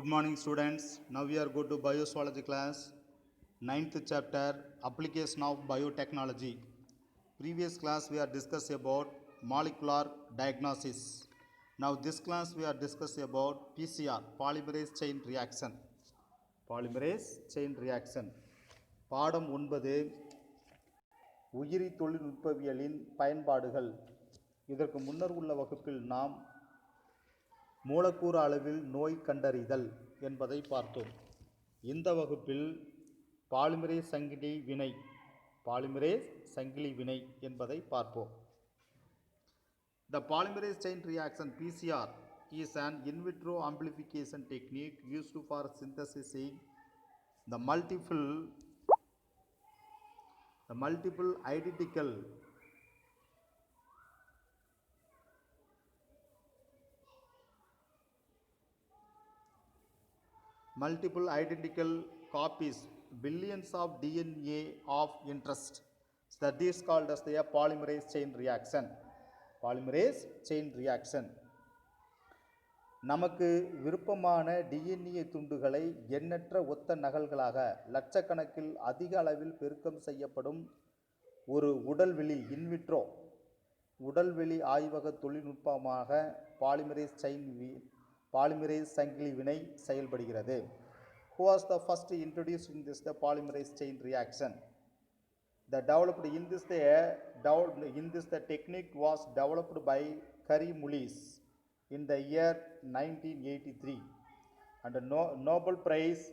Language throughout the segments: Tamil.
Good morning students. Now we are going to bioswology class, 9th chapter, application of biotechnology. Previous class we are discussing about molecular diagnosis. Now this class we are discussing about PCR, polymerase chain reaction. Polymerase chain reaction. பாடம் 9 உயிரி தொழில்நுட்பவியலின் பயன்பாடுகள். இதற்கு முன்னர் உள்ள வகுப்பில் நாம் மூலக்கூறு அளவில் நோய் கண்டறிதல் என்பதை பார்த்தோம். இந்த வகுப்பில் பாலிமரேஸ் சங்கிலி வினை என்பதை பார்ப்போம். The polymerase chain reaction PCR is an in vitro amplification technique used for synthesizing the multiple identical copies, billions of DNA of interest. That is called as the polymerase chain reaction. Polymerase chain reaction. நமக்கு விருப்பமான டிஎன்ஏ துண்டுகளை எண்ணற்ற ஒத்த நகல்களாக லட்சக்கணக்கில் அதிக அளவில் பெருக்கம் செய்யப்படும் ஒரு இன்விட்ரோ உடல்வெளி ஆய்வக தொழில்நுட்பமாக பாலிமரேஸ் சங்கிலி வினை செயல்படுகிறது. Who was the first introduced in this the polymerase chain reaction? The technique was developed by Kary Mullis in the year 1983 and Nobel Prize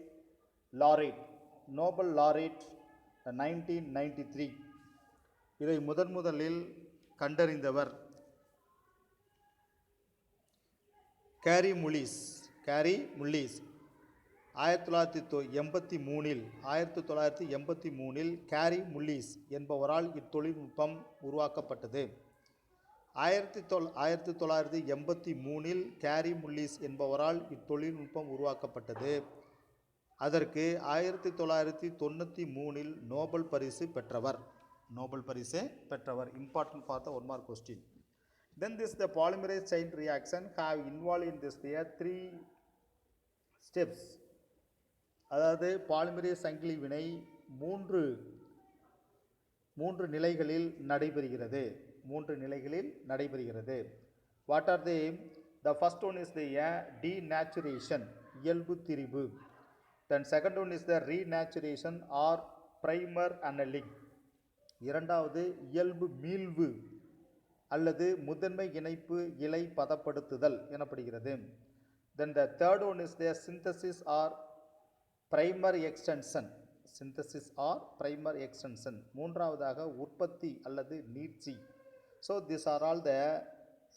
laureate 1993. இதை முதலில் கண்டறிந்தவர் கேரி முல்லிஸ் 1983 கேரி முல்லிஸ் என்பவரால் இத்தொழில்நுட்பம் உருவாக்கப்பட்டது. 1983 கேரி முல்லிஸ் என்பவரால் இத்தொழில்நுட்பம் உருவாக்கப்பட்டது. அதற்கு 1993 நோபல் பரிசு பெற்றவர். Important for the one more question. Then the polymerase chain reaction have involved in this three steps. அதாவது பாலிமரேஸ் சங்கிலி வினை மூன்று நிலைகளில் நடைபெறுகிறது. What are they? The first one is the denaturation, இயல்பு திரிபு. Then second one is the renaturation or primer annealing. இரண்டாவது இயல்பு மீள்வு அல்லது முதன்மை இணைப்பு இலை பதப்படுத்துதல் எனப்படுகிறது. Then the third one is the synthesis or primer extension. மூன்றாவதாக உற்பத்தி அல்லது நீட்சி. So these are all the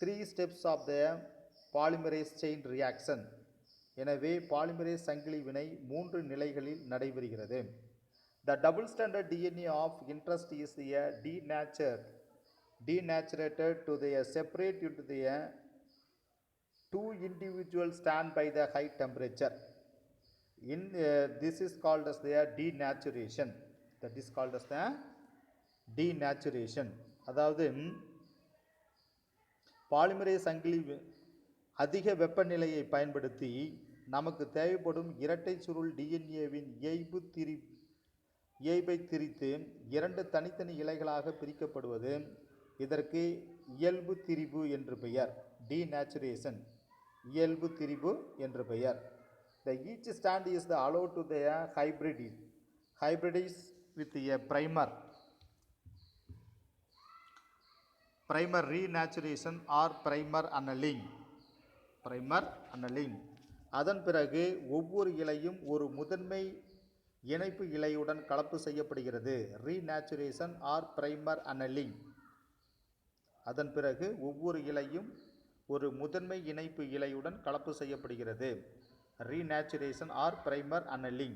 three steps of the polymerase chain reaction. எனவே பாலிமரேஸ் சங்கிலி வினை மூன்று நிலைகளில் நடைபெறுகிறது. The double stranded DNA of interest is denaturated to the separate into the two individual stand by the high temperature. This is called as the denaturation. அதாவது பாலிமரேஸ் சங்கிலி அதிக வெப்பநிலையை பயன்படுத்தி நமக்கு தேவைப்படும் இரட்டை சுருள் டிஎன்ஏவின் இயைபை திரித்து இரண்டு தனித்தனி இலைகளாக பிரிக்கப்படுவது இதற்கு இயல்பு திரிபு என்று பெயர். denaturation, இயல்பு திரிபு என்று பெயர். The each stand is allowed to the hybridize with a primer renaturation or primer annealing. அதன் பிறகு ஒவ்வொரு இலையும் ஒரு முதன்மை இணைப்பு இலையுடன் கலப்பு செய்யப்படுகிறது. renaturation or primer annealing. அதன் பிறகு ஒவ்வொரு இலையும் ஒரு முதன்மை இணைப்பு இலையுடன் கலப்பு செய்யப்படுகிறது. renaturation or primer annealing.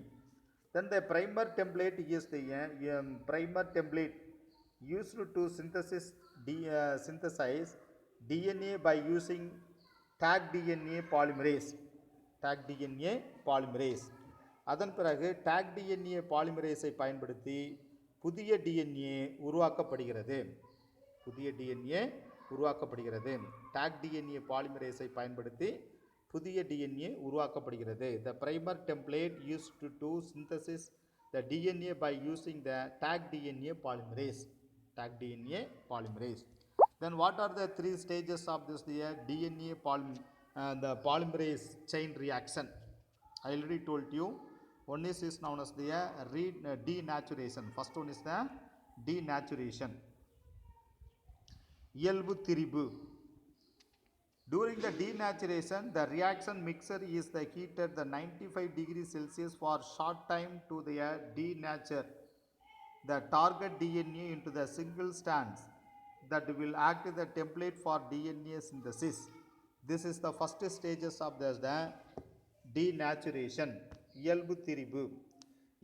Then the primer template is the primer template used to synthesize DNA by using tag DNA polymerase. அதன் பிறகு tag DNA பாலிமரேஸை பயன்படுத்தி புதிய டிஎன்ஏ உருவாக்கப்படுகிறது. டாக் டிஎன்ஏ பாலிமரேஸை பயன்படுத்தி புதிய டிஎன்ஏ உருவாக்கப்படுகிறது. The primer template used to synthesis the DNA by using the tag DNA polymerase. Tag DNA polymerase. Then what are the three stages of this DNA the polymerase chain reaction? I already told you. One is known as the denaturation. First one is the denaturation. இயல்பு திரிபு. During the denaturation, the reaction mixer is the heated the 95 degrees Celsius for short time to the denature the target DNA into the single strands that will act as the template for DNA synthesis. This is the first stages of the denaturation. இயல்பு திரிபு.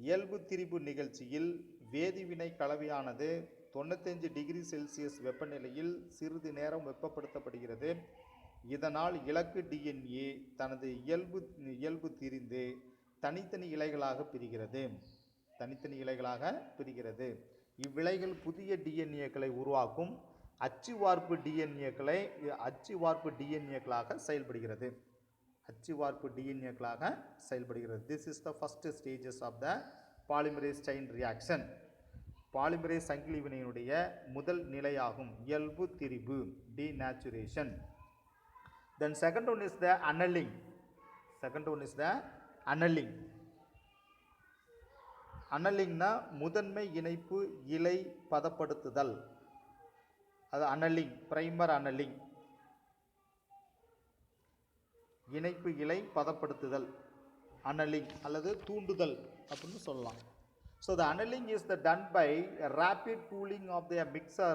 இயல்பு திரிபு நிகழ்ச்சியில் வேதிவினை கலவையானது 95 டிகிரி செல்சியஸ் வெப்பநிலையில் சிறிது நேரம் வெப்பப்படுத்தப்படுகிறது. இதனால் இலக்கு டிஎன்ஏ தனது இயல்பு திரிந்து தனித்தனி இலைகளாக பிரிகிறது. இவ்விலைகள் புதிய டிஎன்ஏக்களை உருவாக்கும் அச்சு வார்ப்பு டிஎன்ஏக்களாக செயல்படுகிறது. This is the first stages of the polymerase chain reaction. Polymerase சங்கிலி வினையினுடைய முதல் நிலையாகும் இயல்பு திரிபு, denaturation. Then second one is the annealing. Annealingனா முதன்மை இணைப்பு இலை பதப்படுத்துதல். அது annealing, primer annealing. இணைப்பு இலை பதப்படுத்துதல், annealing அல்லது தூண்டுதல் அப்படின்னு சொல்லலாம். So the annealing is done by rapid cooling of the mixer,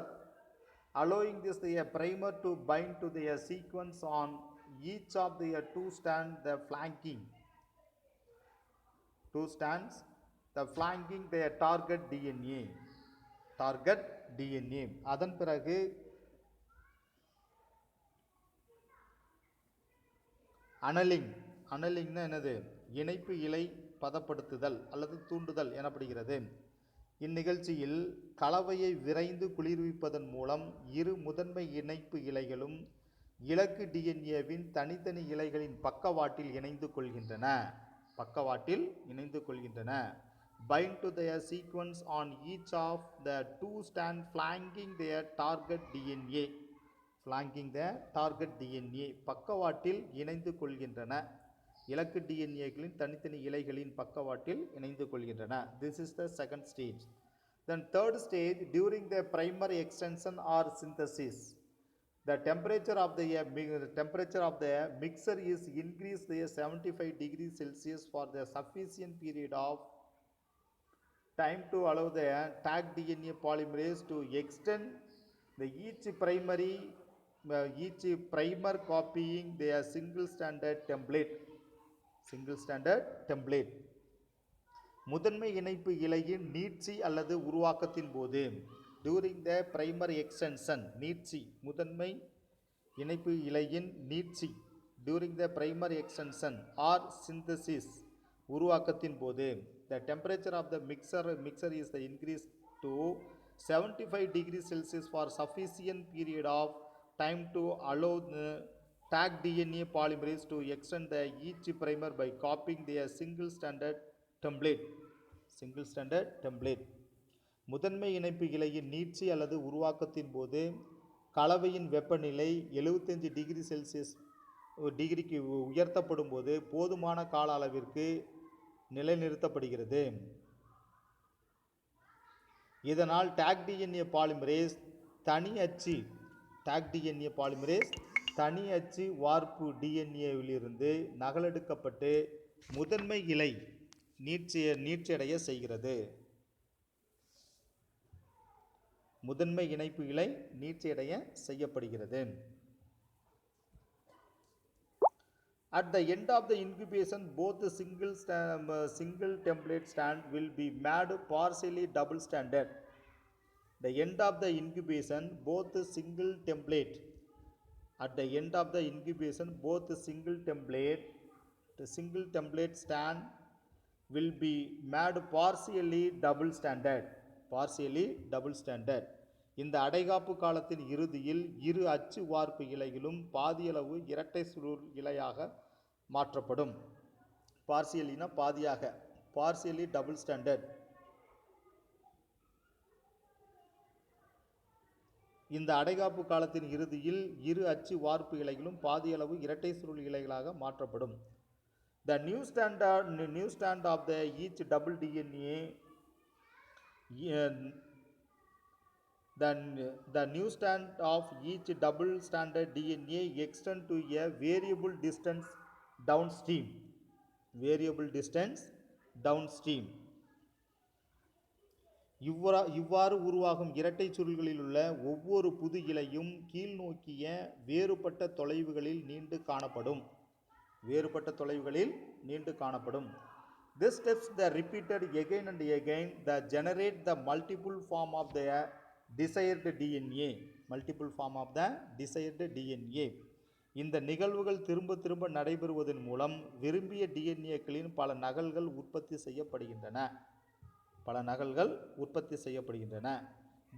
allowing the primer to bind to the sequence on each of the two strands the flanking the target DNA. அதன் பிறகு annealingனா என்னது? இணைப்பு இலை பதப்படுத்துதல் அல்லது தூண்டுதல் எனப்படுகிறது. இந்நிகழ்ச்சியில் கலவையை விரைந்து குளிர்விப்பதன் மூலம் இரு முதன்மை இணைப்பு இலைகளும் இலக்கு டிஎன்ஏவின் தனித்தனி இலைகளின் பக்கவாட்டில் இணைந்து கொள்கின்றன. Bind to their sequence on each of the two strands flanking their target DNA. பக்கவாட்டில் இணைந்து கொள்கின்றன. இலக்கு டிஎன்ஏக்களின் தனித்தனி இலைகளின் பக்கவாட்டில் இணைந்து கொள்கின்றன. This is the second stage. Then third stage, during the primer extension or synthesis, the temperature of the mixer is increased to 75 degrees Celsius for the sufficient period of time to allow the tag DNA polymerase to extend each primer copying their single standard template. முதன்மை இணைப்பு இலையின் நீட்சி அல்லது உருவாக்கத்தின் போது during the primer extension முதன்மை இணைப்பு இலையின் நீட்சி during the primer extension or synthesis உருவாக்கத்தின் போது the temperature of the mixer is increased to 75 degrees Celsius for sufficient period of time to allow the tag DNA polymerase to extend each primer by copying their single standard template. முதன்மை இணைப்பு இலையின் நீட்சி அல்லது உருவாக்கத்தின் போது கலவையின் வெப்பநிலை 75 டிகிரி செல்சியஸ் டிகிரிக்கு உயர்த்தப்படும் போது போதுமான கால அளவிற்கு நிலைநிறுத்தப்படுகிறது. இதனால் tag DNA polymerase தனி அச்சு வார்ப்பு டிஎன்ஏவிலிருந்து நகலெடுக்கப்பட்டு முதன்மை இலை நீட்சியடைய செய்கிறது. முதன்மை இணைப்பு இலை நீட்சியடைய செய்யப்படுகிறது. At the end of the incubation, both the single template strand will be made partially double stranded. The end of the incubation, both the single template strand will be made partially double stranded. இந்த அடைகாப்பு காலத்தின் இறுதியில் இரு அச்சு வார்ப்பு இலைகளும் பாதியளவு இரட்டை சுருள் இலையாக மாற்றப்படும். பார்சியலினா பாதியாக, பார்சியலி டபுள் ஸ்டாண்டர்ட். இந்த அடைகாப்பு காலத்தின் இறுதியில் இரு அச்சு வார்ப்பு இலைகளும் பாதியளவு இரட்டை சுருள் இலைகளாக மாற்றப்படும். The new stand of the each double DNA the new stand of each double stranded DNA extend to a variable distance downstream. Variable distance downstream. இவ்வாறு உருவாகும் இரட்டை சுருள்களில் உள்ள ஒவ்வொரு புது இலையும் கீழ் நோக்கிய வேறுபட்ட தொலைவுகளில் நீண்டு காணப்படும். This steps the repeated again and again that generate the multiple form of the desired DNA. இந்த நிகழ்வுகள் திரும்ப திரும்ப நடைபெறுவதன் மூலம் விரும்பிய டிஎன்ஏக்களின் பல நகல்கள் உற்பத்தி செய்யப்படுகின்றன.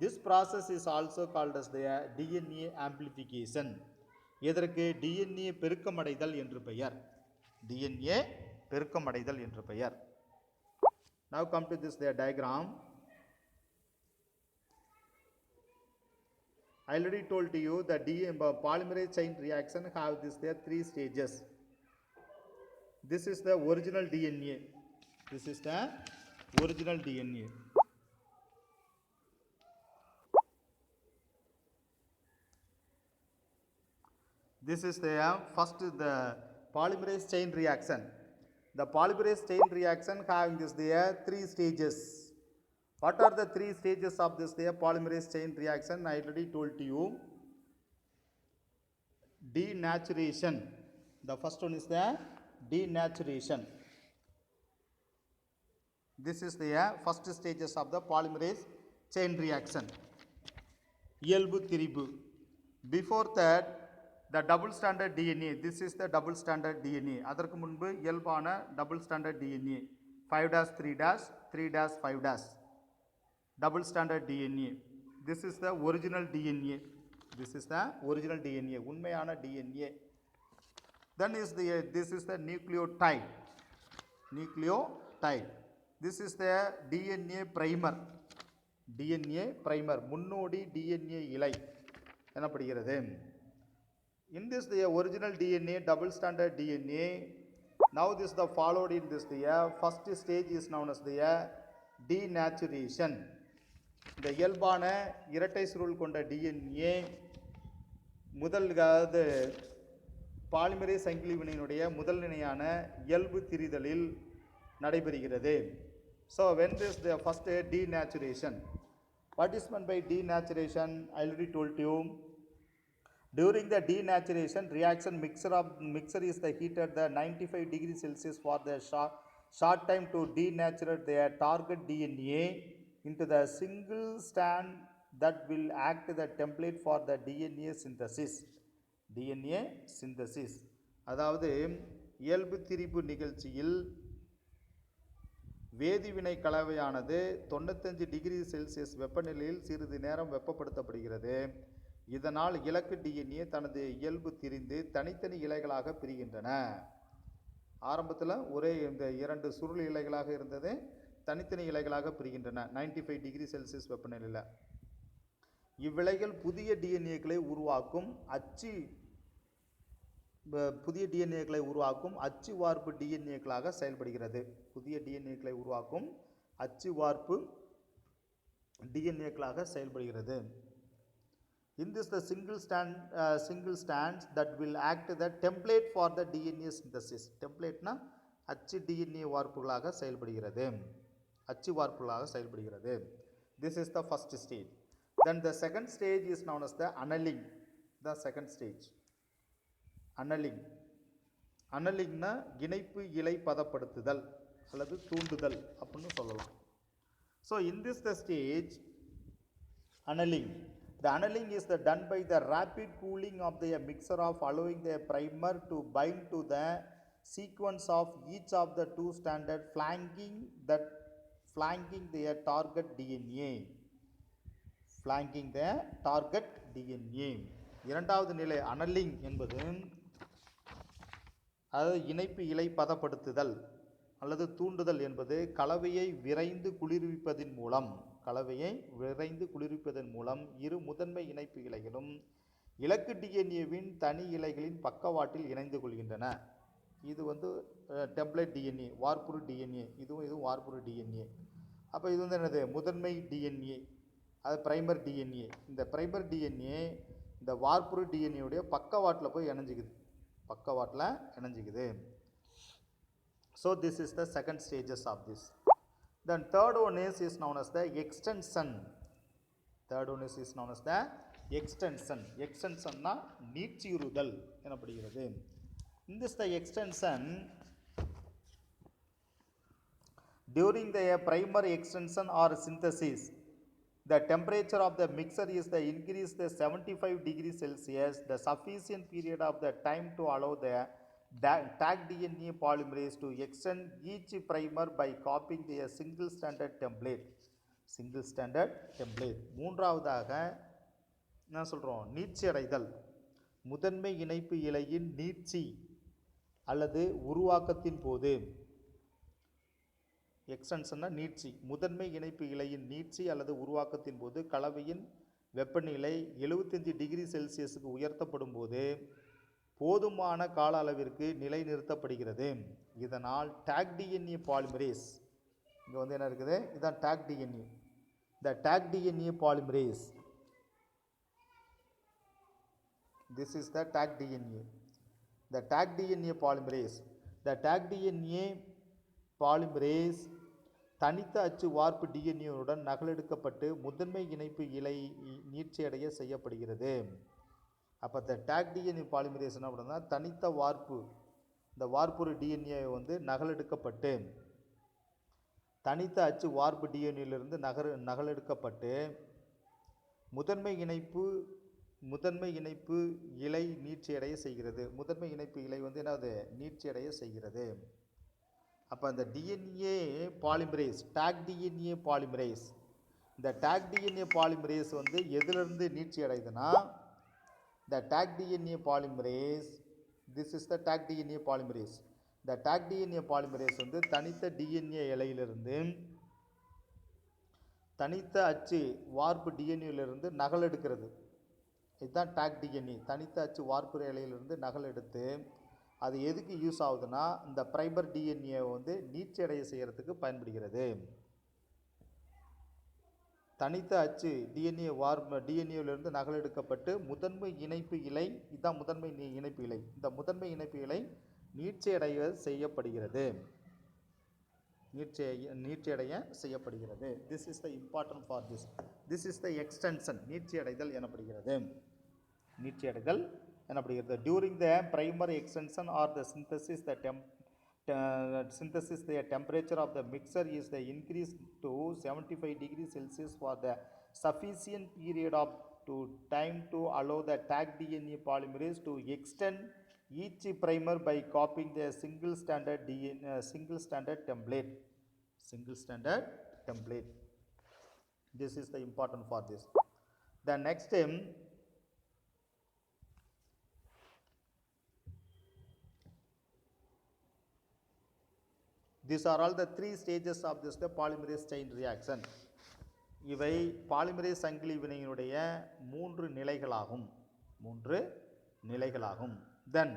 This process is also called as the DNA amplification. இதற்கு DNA பெருக்கமடைதல் என்று பெயர். Now come to this diagram. I already told to you that polymerase chain reaction have there three stages. This is the original DNA. This is the original DNA. This is the first the polymerase chain reaction. The polymerase chain reaction having this there three stages. What are the three stages of this there polymerase chain reaction? I already told to you. Denaturation. The first one is the denaturation. This is the first stages of the polymerase chain reaction. இயல்பு திரிபு. Before that the double stranded DNA. This is the double stranded DNA. அதற்கு முன்பு இயல்பான double stranded DNA 5-3-3-5 double stranded DNA. This is the original DNA. உண்மையான DNA. Then this is the nucleotide. This is the DNA primer. முன்னோடி DNA இலை எனப்படுகிறது. In this the original DNA, double stranded DNA. Now this the followed in this the first stage is known as the denaturation. இந்த இயல்பான இரட்டை சுருள் கொண்ட DNA முதல்காவது பாலிமரேஸ் சங்கிலி வினையினுடைய முதல் நிலையான இயல்பு திரிதலில் நடைபெறுகிறது. So when this the first denaturation, what is meant by denaturation? I already told you. During the denaturation reaction, mixer is the heated the 95 degrees Celsius for the short time to denature the target DNA into the single strand that will act the template for the DNA synthesis. அதாவது இயல்பு திரிபு நிகழ்ச்சியில் வேதிவினை கலவையானது 95 டிகிரி செல்சியஸ் வெப்பநிலையில் சிறிது நேரம் வெப்பப்படுத்தப்படுகிறது. இதனால் இலக்கு DNA தனது இயல்பு திரிந்து தனித்தனி இலைகளாக பிரிகின்றன. ஆரம்பத்தில் ஒரே இந்த இரண்டு சுருள் இலைகளாக இருந்தது தனித்தனி இலைகளாக பிரிகின்றன 95 டிகிரி செல்சியஸ் வெப்பநிலையில். இவ்விலைகள் புதிய டிஎன்ஏக்களை உருவாக்கும் அச்சு வார்ப்பு டிஎன்ஏக்களாக செயல்படுகிறது. In this the single strands that will act the template for the DNA synthesis. Template na அச்சு DNA வார்ப்புகளாக செயல்படுகிறது. This is the first stage. Then the second stage is known as the annealing. Annealing na இணைப்பு இலை பதப்படுத்துதல் அல்லது தூண்டுதல் அப்படினு சொல்லலாம். So in this the stage annealing. The annealing is done by the rapid cooling of the mixer of allowing the primer to bind to the sequence of each of the two stranded flanking the target DNA. இரண்டாவது நிலை annealing என்பது அதாவது இணைப்பு இலை பதப்படுத்துதல் அல்லது தூண்டுதல் என்பது கலவையை விரைந்து குளிர்விப்பதன் மூலம் இரு முதன்மை இணைப்பு இலைகளும் இலக்கு டிஎன்ஏவின் தனி இலைகளின் பக்கவாட்டில் இணைந்து கொள்கின்றன. இது வந்து டெம்ப்ளேட் டிஎன்ஏ, வார்ப்புரு டிஎன்ஏ. இதுவும் வார்ப்புரு டிஎன்ஏ. அப்போ இது வந்து என்னது, முதன்மை டிஎன்ஏ, அது பிரைமர் டிஎன்ஏ. இந்த பிரைமர் டிஎன்ஏ இந்த வார்ப்புரு டிஎன்ஏவுடைய பக்கவாட்டில் போய் இணைஞ்சிக்குது. So this is the second stages of this. Then third one is known as the extension. Extensionனா நீட்சியுறுதல் எனப்படுகிறது. In this the extension, during the primer extension or synthesis, the temperature of the mixture is the increase the 75 degrees Celsius, the sufficient period of the time to allow the tag DNA polymerase to extend each primer by copying the single standard template. மூன்றாவதாக என்ன சொல்கிறோம், நீட்சி அடைதல். முதன்மை இணைப்பு இலையின் நீட்சி அல்லது உருவாக்கத்தின் போது, எக்ஸ்டென்ஷன்னா நீட்சி, முதன்மை இணைப்பு இலையின் நீட்சி அல்லது உருவாக்கத்தின் போது கலவையின் வெப்பநிலை 75 டிகிரி செல்சியஸுக்கு உயர்த்தப்படும் போது போதுமான கால அளவிற்கு நிலைநிறுத்தப்படுகிறது. இதனால் டாக் டிஎன்ஏ பாலிமரேஸ், இங்கே வந்து என்ன இருக்குது, இதுதான் டாக் டிஎன்ஏ. இந்த Taq DNA polymerase, this is the tag DNA. The tag DNA polymerase. The tag DNA polymerase தனித்த அச்சு வார்ப்பு டிஎன்ஏவுடன் நகலெடுக்கப்பட்டு முதன்மை இணைப்பு இலை நீட்சியடைய செய்யப்படுகிறது. அப்போ இந்த டாக் டிஎன்ஏ பாலிமரேஸ் என்ன பண்ணுன்னா, தனித்த வார்ப்பு, இந்த வார்ப்புரு டிஎன்ஏ வந்து நகலெடுக்கப்பட்டு தனித்த அச்சு வார்ப்பு டிஎன்ஏலிருந்து நகலெடுக்கப்பட்டு முதன்மை இணைப்பு இலை நீட்சியடைய செய்கிறது. முதன்மை இணைப்பு இலை வந்து என்னது, நீட்சியடைய செய்கிறது. அப்போ அந்த DNA polymerase, Taq DNA polymerase, இந்த டாக் டிஎன்ஏ பாலிமரேஸ் வந்து எதிலிருந்து நீட்சி அடையுதுன்னா, the tag DNA polymerase, this is the tag DNA polymerase. The tag DNA polymerase வந்து தனித்த டிஎன்ஏ இலையிலிருந்து தனித்த அச்சு வார்ப்பு டிஎன்ஏலிருந்து நகல் எடுக்கிறது. இதுதான் டாக் டிஎன்ஏ. தனித்த அச்சு வார்ப்பு இலையிலிருந்து நகல் எடுத்து அது எதுக்கு யூஸ் ஆகுதுன்னா, இந்த பிரைமர் டிஎன்ஏ வந்து நீட்சி அடைய செய்கிறதுக்கு பயன்படுகிறது. தனித்த அச்சு டிஎன்ஏவிலிருந்து நகலெடுக்கப்பட்டு முதன்மை இணைப்பு இலை, இதுதான் முதன்மை இணைப்பு இலை, இந்த முதன்மை இணைப்பு இலை நீட்சியடைய செய்யப்படுகிறது. This is the important for this. This is the extension. நீட்சியடைதல் எனப்படுகிறது. During the primary extension or the synthesis, the temperature of the mixture is the increase to 75 degrees Celsius for the sufficient period of time to allow the tag DNA polymerase to extend each primer by copying the single standard template. This is the important for this. The next these are all the 3 stages of this the polymerase chain reaction. இவை பாலிமரேஸ் சங்கிலி வினையினுடைய 3 நிலைகளாகும். Then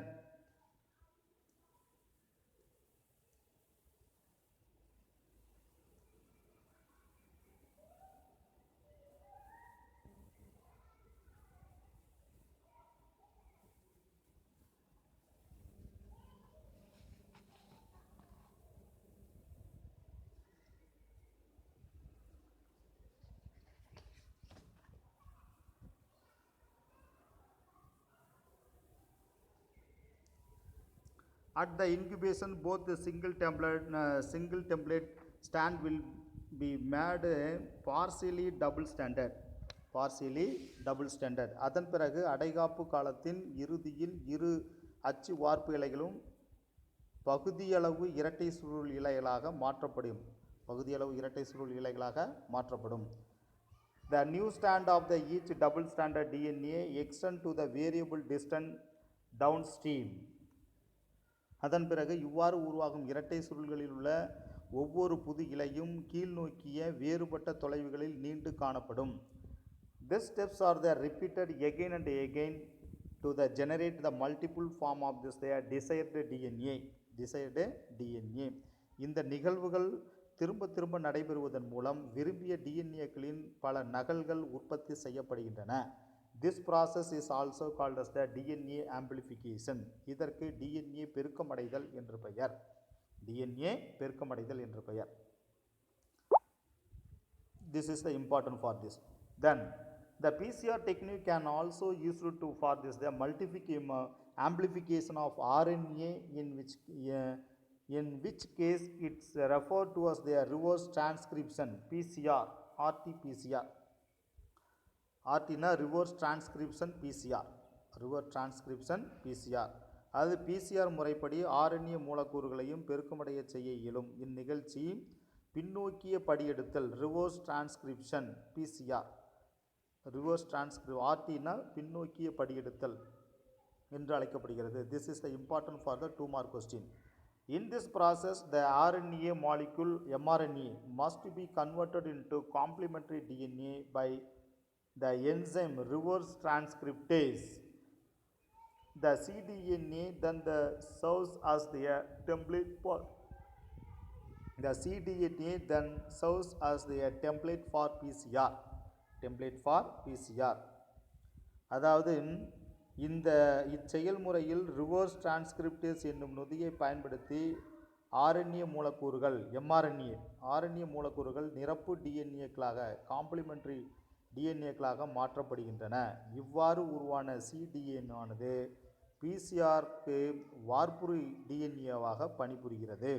at the incubation, both the single template stand will be made partially double standard. அதன் பிறகு அடைகாப்பு காலத்தின் இறுதியில் இரு அச்சு வார்ப்பு இலைகளும் பகுதியளவு இரட்டை சுருள் இலைகளாக மாற்றப்படும். The new stand of the each double standard DNA extend to the variable distance downstream. அதன் பிறகு இவ்வாறு உருவாகும் இரட்டை சுருள்களில் உள்ள ஒவ்வொரு புது இலையும் கீழ் நோக்கிய வேறுபட்ட தொலைவுகளில் நீண்டு காணப்படும். These steps are the repeated again and again to the generate the multiple form of this their desired DNA. இந்த நிகழ்வுகள் திரும்ப திரும்ப நடைபெறுவதன் மூலம் விரும்பிய டிஎன்ஏக்களின் பல நகல்கள் உற்பத்தி செய்யப்படுகின்றன. This process is also called as the DNA amplification. இதற்கு டிஎன்ஏ பெருக்கமடைதல் என்று பெயர். This is the important for this. Then the PCR technique can also used to for this the amplification of RNA in which case it's referred to as the reverse transcription PCR, RT-PCR. RT-na reverse transcription PCR. அது பிசிஆர் முறைப்படி ஆர்என்ஏ மூலக்கூறுகளையும் பெருக்கமடைய செய்ய இயலும். இந்நிகழ்ச்சி பின்னோக்கிய படியெடுத்தல் ரிவர்ஸ் டிரான்ஸ்கிரிப்ஷன் பிசிஆர். ஆர்டினா பின்னோக்கிய படியெடுத்தல் என்று அழைக்கப்படுகிறது. This is the important for the 2 mark question. In this process, the RNA molecule mRNA must be converted into complementary DNA by the enzyme reverse transcriptase. The cDNA then serves as the template for PCR. அதாவது இச்செயல்முறையில் ரிவர்ஸ் டிரான்ஸ்கிரிப்டேஸ் என்னும் நொதியை பயன்படுத்தி ஆர்என்ஏ மூலக்கூறுகள் ஆர்என்ஏ மூலக்கூறுகள் நிரப்பு டிஎன்ஏக்களாக காம்ப்ளிமெண்ட்ரி டிஎன்ஏக்களாக மாற்றப்படுகின்றன. இவ்வாறு உருவான சிடிஎன்ஏவானது பிசிஆருக்கு வார்ப்புரு டிஎன்ஏவாக பணிபுரிகிறது.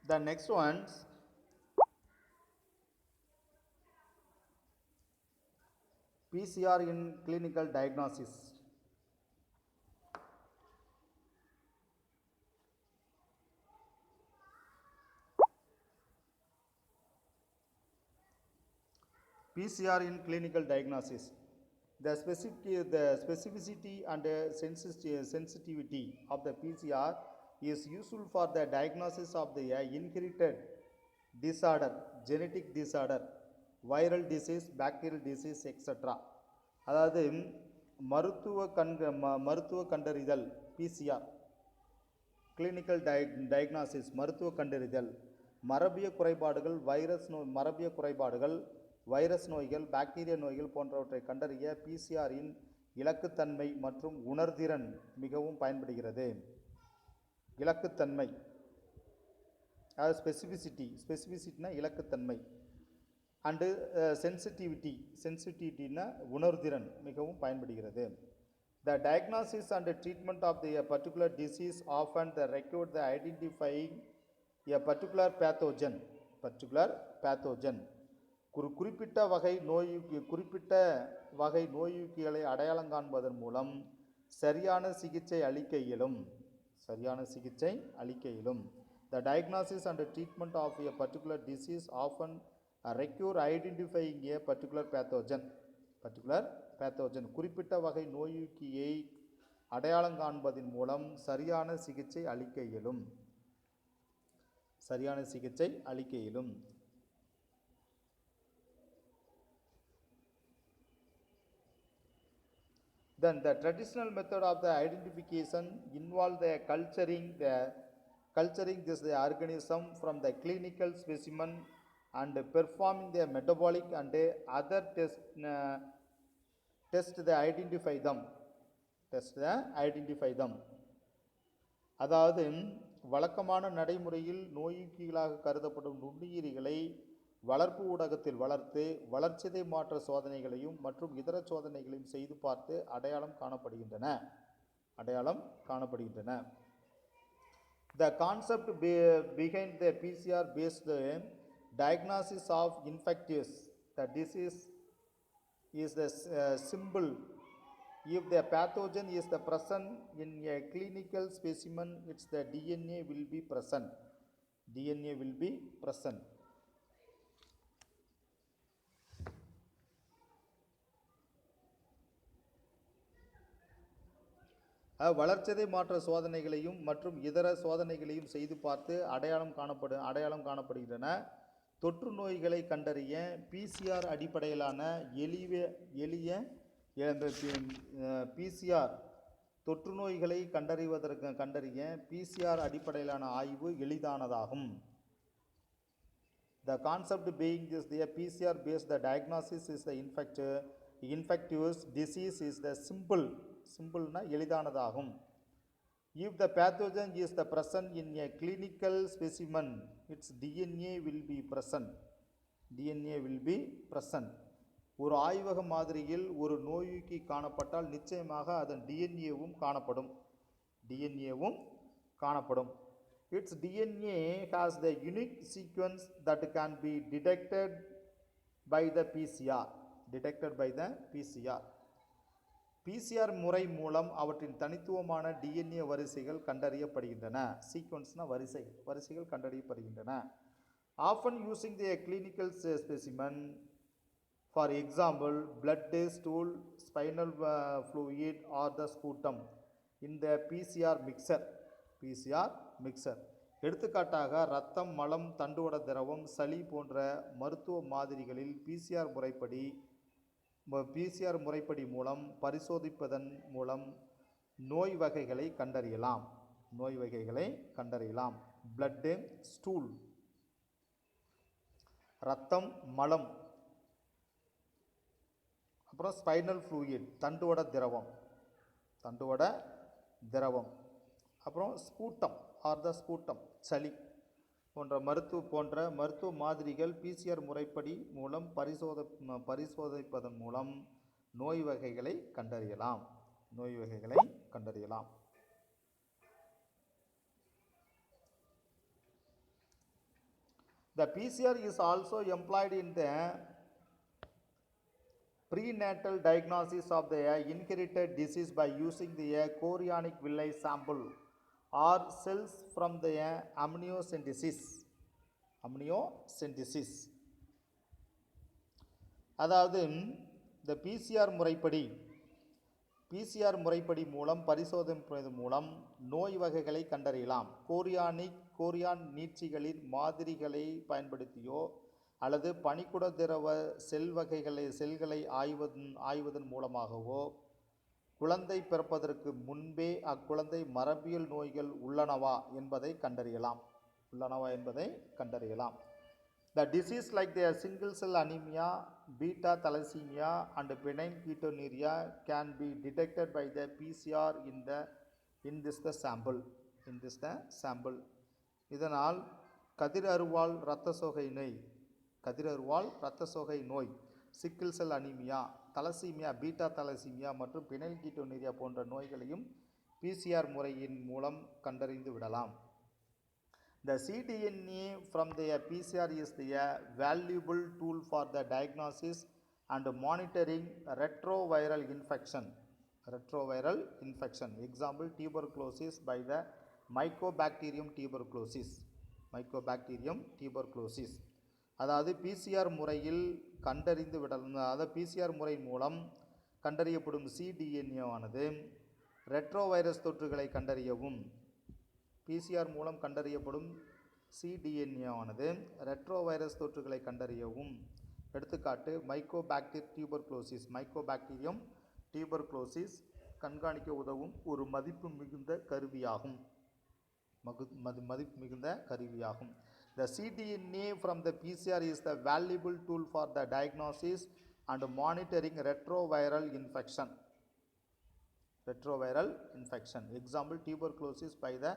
The next ones PCR in clinical diagnosis. PCR in clinical diagnosis. The specificity and sensitivity of the PCR is useful for the diagnosis of the inherited disorder, genetic disorder, viral disease, bacterial disease, etc. அதாவது மருத்துவ கண்டறிதல் PCR, கிளினிக்கல் டயக்னாசிஸ் மருத்துவ கண்டறிதல், மரபிய குறைபாடுகள், வைரஸ் நோய்கள், பாக்டீரியா நோய்கள் போன்றவற்றை கண்டறிய பிசிஆரின் இலக்குத்தன்மை மற்றும் உணர்திறன் மிகவும் பயன்படுகிறது. இலக்குத்தன்மை அதாவது ஸ்பெசிஃபிசிட்டினா இலக்குத்தன்மை அண்டு சென்சிட்டிவிட்டினா உணர்திறன் மிகவும் பயன்படுகிறது. The diagnosis and treatment of the particular disease often require the identifying a particular pathogen. குறிப்பிட்ட வகை நோயூக்கிகளை அடையாளம் காண்பதன் மூலம் சரியான சிகிச்சை அளிக்க இயலும். The diagnosis and treatment of a particular disease often require identifying a particular pathogen. குறிப்பிட்ட வகை நோயூக்கியை அடையாளம் காண்பதன் மூலம் சரியான சிகிச்சை அளிக்க இயலும். Then the traditional method of the identification involves the culturing the organism from the clinical specimen and performing the metabolic and other test the identify them. அதாவது வழக்கமான நடைமுறையில் நோயூக்கிகளாக கருதப்படும் நுண்ணுயிரிகளை வளர்ப்பு ஊடகத்தில் வளர்த்து வளர்சிதை மாற்ற சோதனைகளையும் மற்றும் இதர சோதனைகளையும் செய்து பார்த்து அடையாளம் காணப்படுகின்றன. The concept behind the PCR based diagnosis of infectious disease is the symbol. If the pathogen is the present in a clinical specimen, it's the DNA will be present. DNA will be present. வளர்சிதை மாற்ற சோதனைகளையும் மற்றும் இதர சோதனைகளையும் செய்து பார்த்து அடையாளம் காணப்படுகின்றன. தொற்று நோய்களை கண்டறிய பிசிஆர் அடிப்படையிலான எளிய பிசிஆர் தொற்று நோய்களை கண்டறிய பிசிஆர் அடிப்படையிலான ஆய்வு எளிதானதாகும். The concept being is the PCR based the diagnosis is the infectious disease is the simpleனா எளிதானதாகும். If the pathogen is the present in a clinical specimen, its DNA will be present. DNA will be present. ஒரு ஆய்வக மாதிரியில் ஒரு நோய்க்கு காணப்பட்டால் நிச்சயமாக அதன் டிஎன்ஏவும் காணப்படும். Its DNA has the unique sequence that can be detected by the PCR. PCR முறை மூலம் அவற்றின் தனித்துவமான டிஎன்ஏ வரிசைகள் கண்டறியப்படுகின்றன. சீக்வன்ஸ்னா வரிசைகள் கண்டறியப்படுகின்றன. Often using the clinical specimen, for example, blood, stool, spinal fluid or the sputum in the PCR mixer. எடுத்துக்காட்டாக இரத்தம், மலம், தண்டுவட திரவம், சளி போன்ற மருத்துவ மாதிரிகளில் பிசிஆர் முறைப்படி மூலம் பரிசோதிப்பதன் மூலம் நோய் வகைகளை கண்டறியலாம். பிளட்டு, ஸ்டூல், இரத்தம், மலம், அப்புறம் ஸ்பைனல் ஃப்ளூயிட் தண்டுவட திரவம், அப்புறம் ஸ்பூட்டம் சளி போன்ற மருத்துவ மாதிரிகள் பிசிஆர் முறைப்படி மூலம் பரிசோதிப்பதன் மூலம் நோய் வகைகளை கண்டறியலாம். The PCR is also employed in the prenatal diagnosis of the inherited disease by using the chorionic villi sample or cells from the amniocentesis. அதாவது இந்த பிசிஆர் முறைப்படி பரிசோதனை மூலம் நோய் வகைகளை கண்டறியலாம். கோரியான் நீட்சிகளின் மாதிரிகளை பயன்படுத்தியோ அல்லது பனிக்குட திரவ செல்களை ஆய்வதன் மூலமாகவோ குழந்தை பிறப்பதற்கு முன்பே அக்குழந்தை மரபியல் நோய்கள் உள்ளனவா என்பதை கண்டறியலாம். The disease like the single cell anemia, beta thalassemia and benign ketonuria can be detected by the PCR in this sample. இதனால் கதிரருவால் இரத்த சோகை நோய், sickle cell anaemia, thalassemia, beta thalassaemia மற்றும் பினைல் கீட்டோனீரியா போன்ற நோய்களையும் பிசிஆர் முறையின் மூலம் கண்டறிந்து விடலாம். The cDNA from the PCR is the valuable tool for the diagnosis and monitoring retroviral infection. Example, tuberculosis by the Mycobacterium tuberculosis. அதாவது பிசிஆர் முறை மூலம் கண்டறியப்படும் சிடிஎன்ஏ ஆனது ரெட்ரோவைரஸ் தொற்றுகளை கண்டறியவும் எடுத்துக்காட்டு மைக்கோபாக்டீரியம் டியூபர்குலோசிஸ் கண்காணிக்க உதவும் ஒரு மதிப்பு மிகுந்த கருவியாகும். The cDNA from the PCR is the valuable tool for the diagnosis and monitoring retroviral infection. Example, tuberculosis by the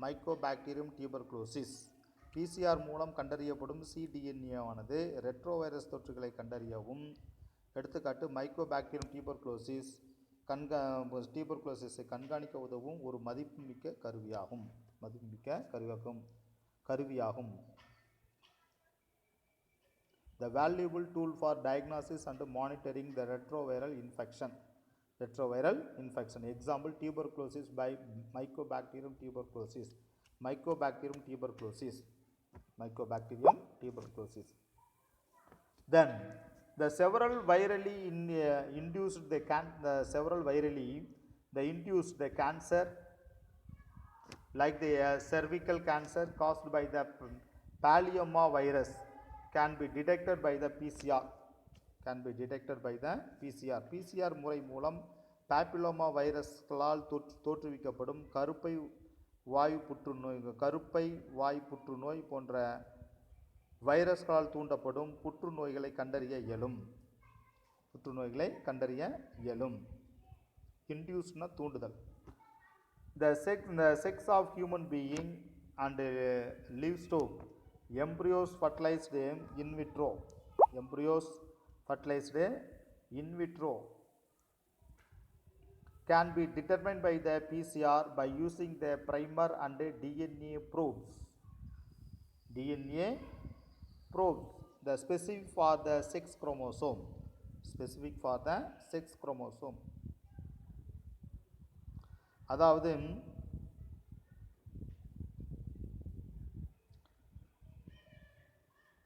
Mycobacterium tuberculosis. PCR மூலம் கண்டறியப்படும் cDNA ஆனது ரெட்ரோவைரஸ் தொற்றுகளை கண்டறியவும் எடுத்துக்காட்டு மைக்கோபாக்டீரியம் டியூபர்குலோசிஸை கண்காணிக்க உதவும் ஒரு மதிப்புமிக்க கருவியாகும். the valuable tool for diagnosis and monitoring the retroviral infection. Retroviral infection. Example, tuberculosis by Mycobacterium tuberculosis. Mycobacterium tuberculosis. Mycobacterium tuberculosis. Then the several virally induced the cancer, like the cervical cancer caused by the papilloma virus, can be detected by the PCR. PCR முறை மூலம் பாப்பிலோமா வைரஸ்களால் தோற்றுவிக்கப்படும் கருப்பை வாய் புற்றுநோய் போன்ற வைரஸ்களால் தூண்டப்படும் புற்றுநோய்களை கண்டறிய இயலும். இன்டியூஸ்னா தூண்டுதல். The sex of human being and livestock embryos fertilized in vitro can be determined by the PCR by using the primer and DNA probes. The specific for the sex chromosome. அதாவது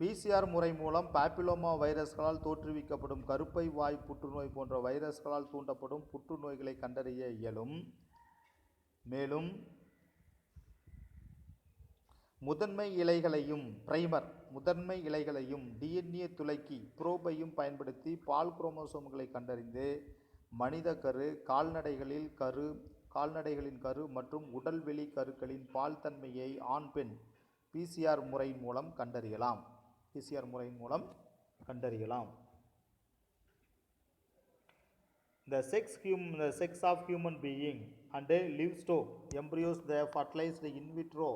PCR முறை மூலம் பாப்பிலோமா வைரஸ்களால் தோற்றுவிக்கப்படும் கருப்பை வாய் புற்றுநோய் போன்ற வைரஸ்களால் தூண்டப்படும் புற்றுநோய்களை கண்டறிய இயலும். மேலும் முதன்மை இலைகளையும் DNA துளைக்கி புரோபையும் பயன்படுத்தி பால் குரோமோசோம்களை கண்டறிந்து மனித கரு, கால்நடைகளின் கரு மற்றும் உடல்வெளி கருக்களின் பால் தன்மையை ஆண் பெண் PCR முறையின் மூலம் கண்டறியலாம். The sex of human being and livestock embryos they fertilized in vitro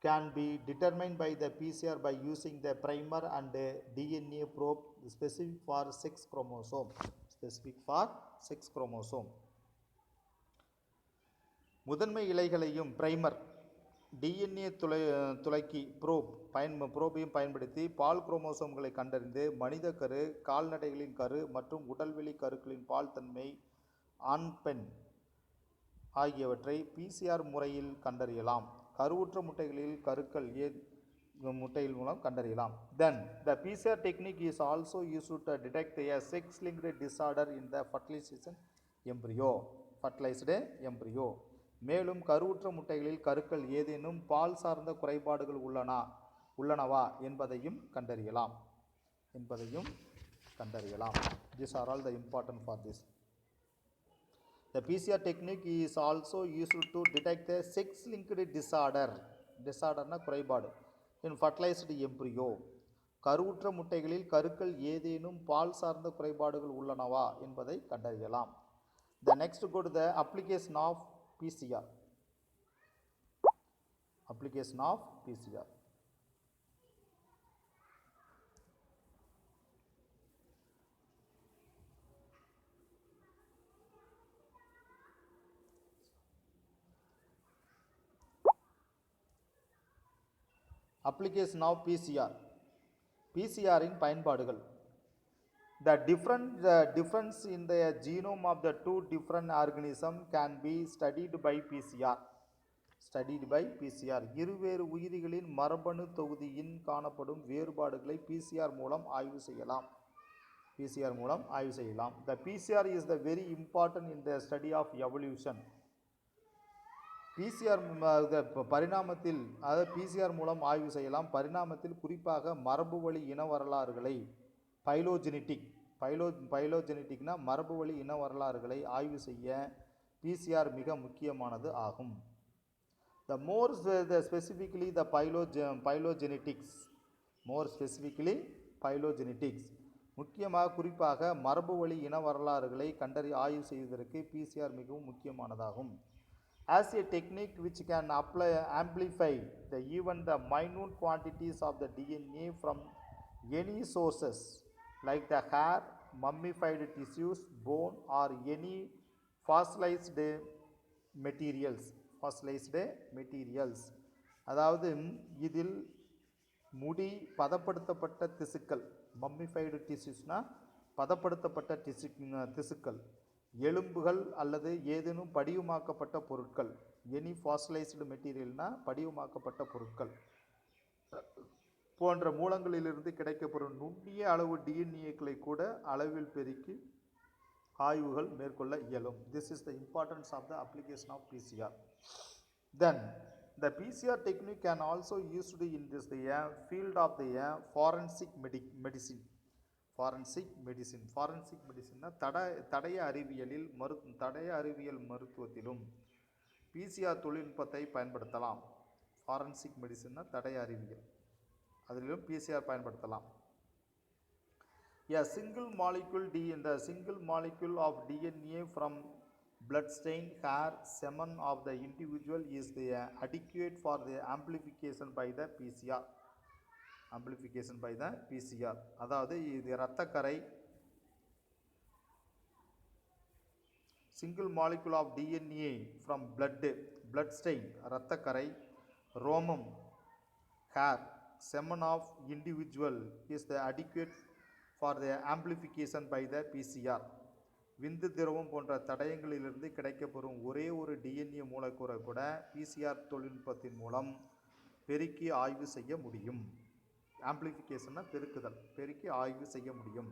can be determined by the PCR by using the primer and DNA probe specific for sex chromosome. முதன்மை இலைகளையும் பிரைமர் DNA துளைக்கி புரோபையும் பயன்படுத்தி பால் குரோமோசோம்களை கண்டறிந்து மனித கரு, கால்நடைகளின் கரு மற்றும் உடல்வெளி கருக்களின் பால் தன்மை ஆண் பெண் ஆகியவற்றை PCR முறையில் கண்டறியலாம். கருவுற்ற முட்டைகளில் கருக்கள் முட்டையில் மூலம் கண்டறியலாம். Then the PCR technique is also used to detect a sex-linked disorder in the fertilized embryo. மேலும் கருவுற்ற முட்டைகளில் கருக்கள் ஏதேனும் பால் சார்ந்த குறைபாடுகள் உள்ளனவா என்பதையும் கண்டறியலாம். These are all the important for this. The PCR technique is also used to detect a sex-linked disorder குறைபாடு in fertilized embryo. கருவுற்ற முட்டைகளில் கருக்கள் ஏதேனும் பால் சார்ந்த குறைபாடுகள் உள்ளனவா என்பதை கண்டறியலாம். The next go to the application of PCR. Application of PCR. PCR in பயன்பாடுகள். The difference in the genome of the two different organisms can be studied by PCR. இருவேறு உயிரிகளின் மரபணு தொகுதியின் காணப்படும் வேறுபாடுகளை PCR மூலம் ஆய்வு செய்யலாம். The PCR is the very important in the study of evolution. பரிணாமத்தில் PCR மூலம் ஆய்வு செய்யலாம். பரிணாமத்தில் குறிப்பாக மரபு வழி இன வரலாறுகளை பைலோஜெனட்டிக்னா மரபு வழி இன வரலாறுகளை ஆய்வு செய்ய PCR மிக முக்கியமானது ஆகும். More specifically phylogenetics முக்கியமாக குறிப்பாக மரபு வழி இன வரலாறுகளை ஆய்வு செய்வதற்கு PCR மிகவும் முக்கியமானதாகும். As a technique which can amplify even the minute quantities of the DNA from any sources like the hair, mummified tissues, bone or any fossilized materials. அதாவது இதில் முடி பதப்படுத்தப்பட்ட திசுக்கள், மம்மிஃபைடு டிஷ்யூஸ்னா பதப்படுத்தப்பட்ட திசுக்கள், எலும்புகள் அல்லது ஏதேனும் படிவமாக்கப்பட்ட பொருட்கள், எனி ஃபாசிலைஸ்டு மெட்டீரியல்னா படிவமாக்கப்பட்ட பொருட்கள் போன்ற மூலங்களிலிருந்து கிடைக்கப்பெறும் நுண்ணிய அளவு டிஎன்ஏக்களை கூட அளவில் பெருக்கி ஆய்வுகள் மேற்கொள்ள இயலும். This is the importance of the application of PCR. Then the PCR technique can also used in this the field of the forensic medicine. Forensic medicine தடய அறிவியல் மருத்துவத்திலும் PCR தொழில்நுட்பத்தை பயன்படுத்தலாம். ஃபாரன்சிக் மெடிசின்னா தடய அறிவியல், அதிலும் PCR பயன்படுத்தலாம். A single molecule of DNA from blood stain, hair, semen of the individual is the adequate for the amplification by the PCR. அதாவது இது இரத்தக்கரை, single molecule of DNA from blood stain இரத்தக்கரை, ரோமம் hair, semen of individual is the adequate for the amplification by the PCR. விந்து திரவம் போன்ற தடயங்களிலிருந்து கிடைக்கப்பெறும் ஒரே ஒரு டிஎன்ஏ மூலக்கூறை கூட PCR தொழில்நுட்பத்தின் மூலம் பெருக்கி ஆய்வு செய்ய முடியும். ஆம்பிளிஃபிகேஷன்னா பெருக்குதல், பெருக்கி ஆய்வு செய்ய முடியும்.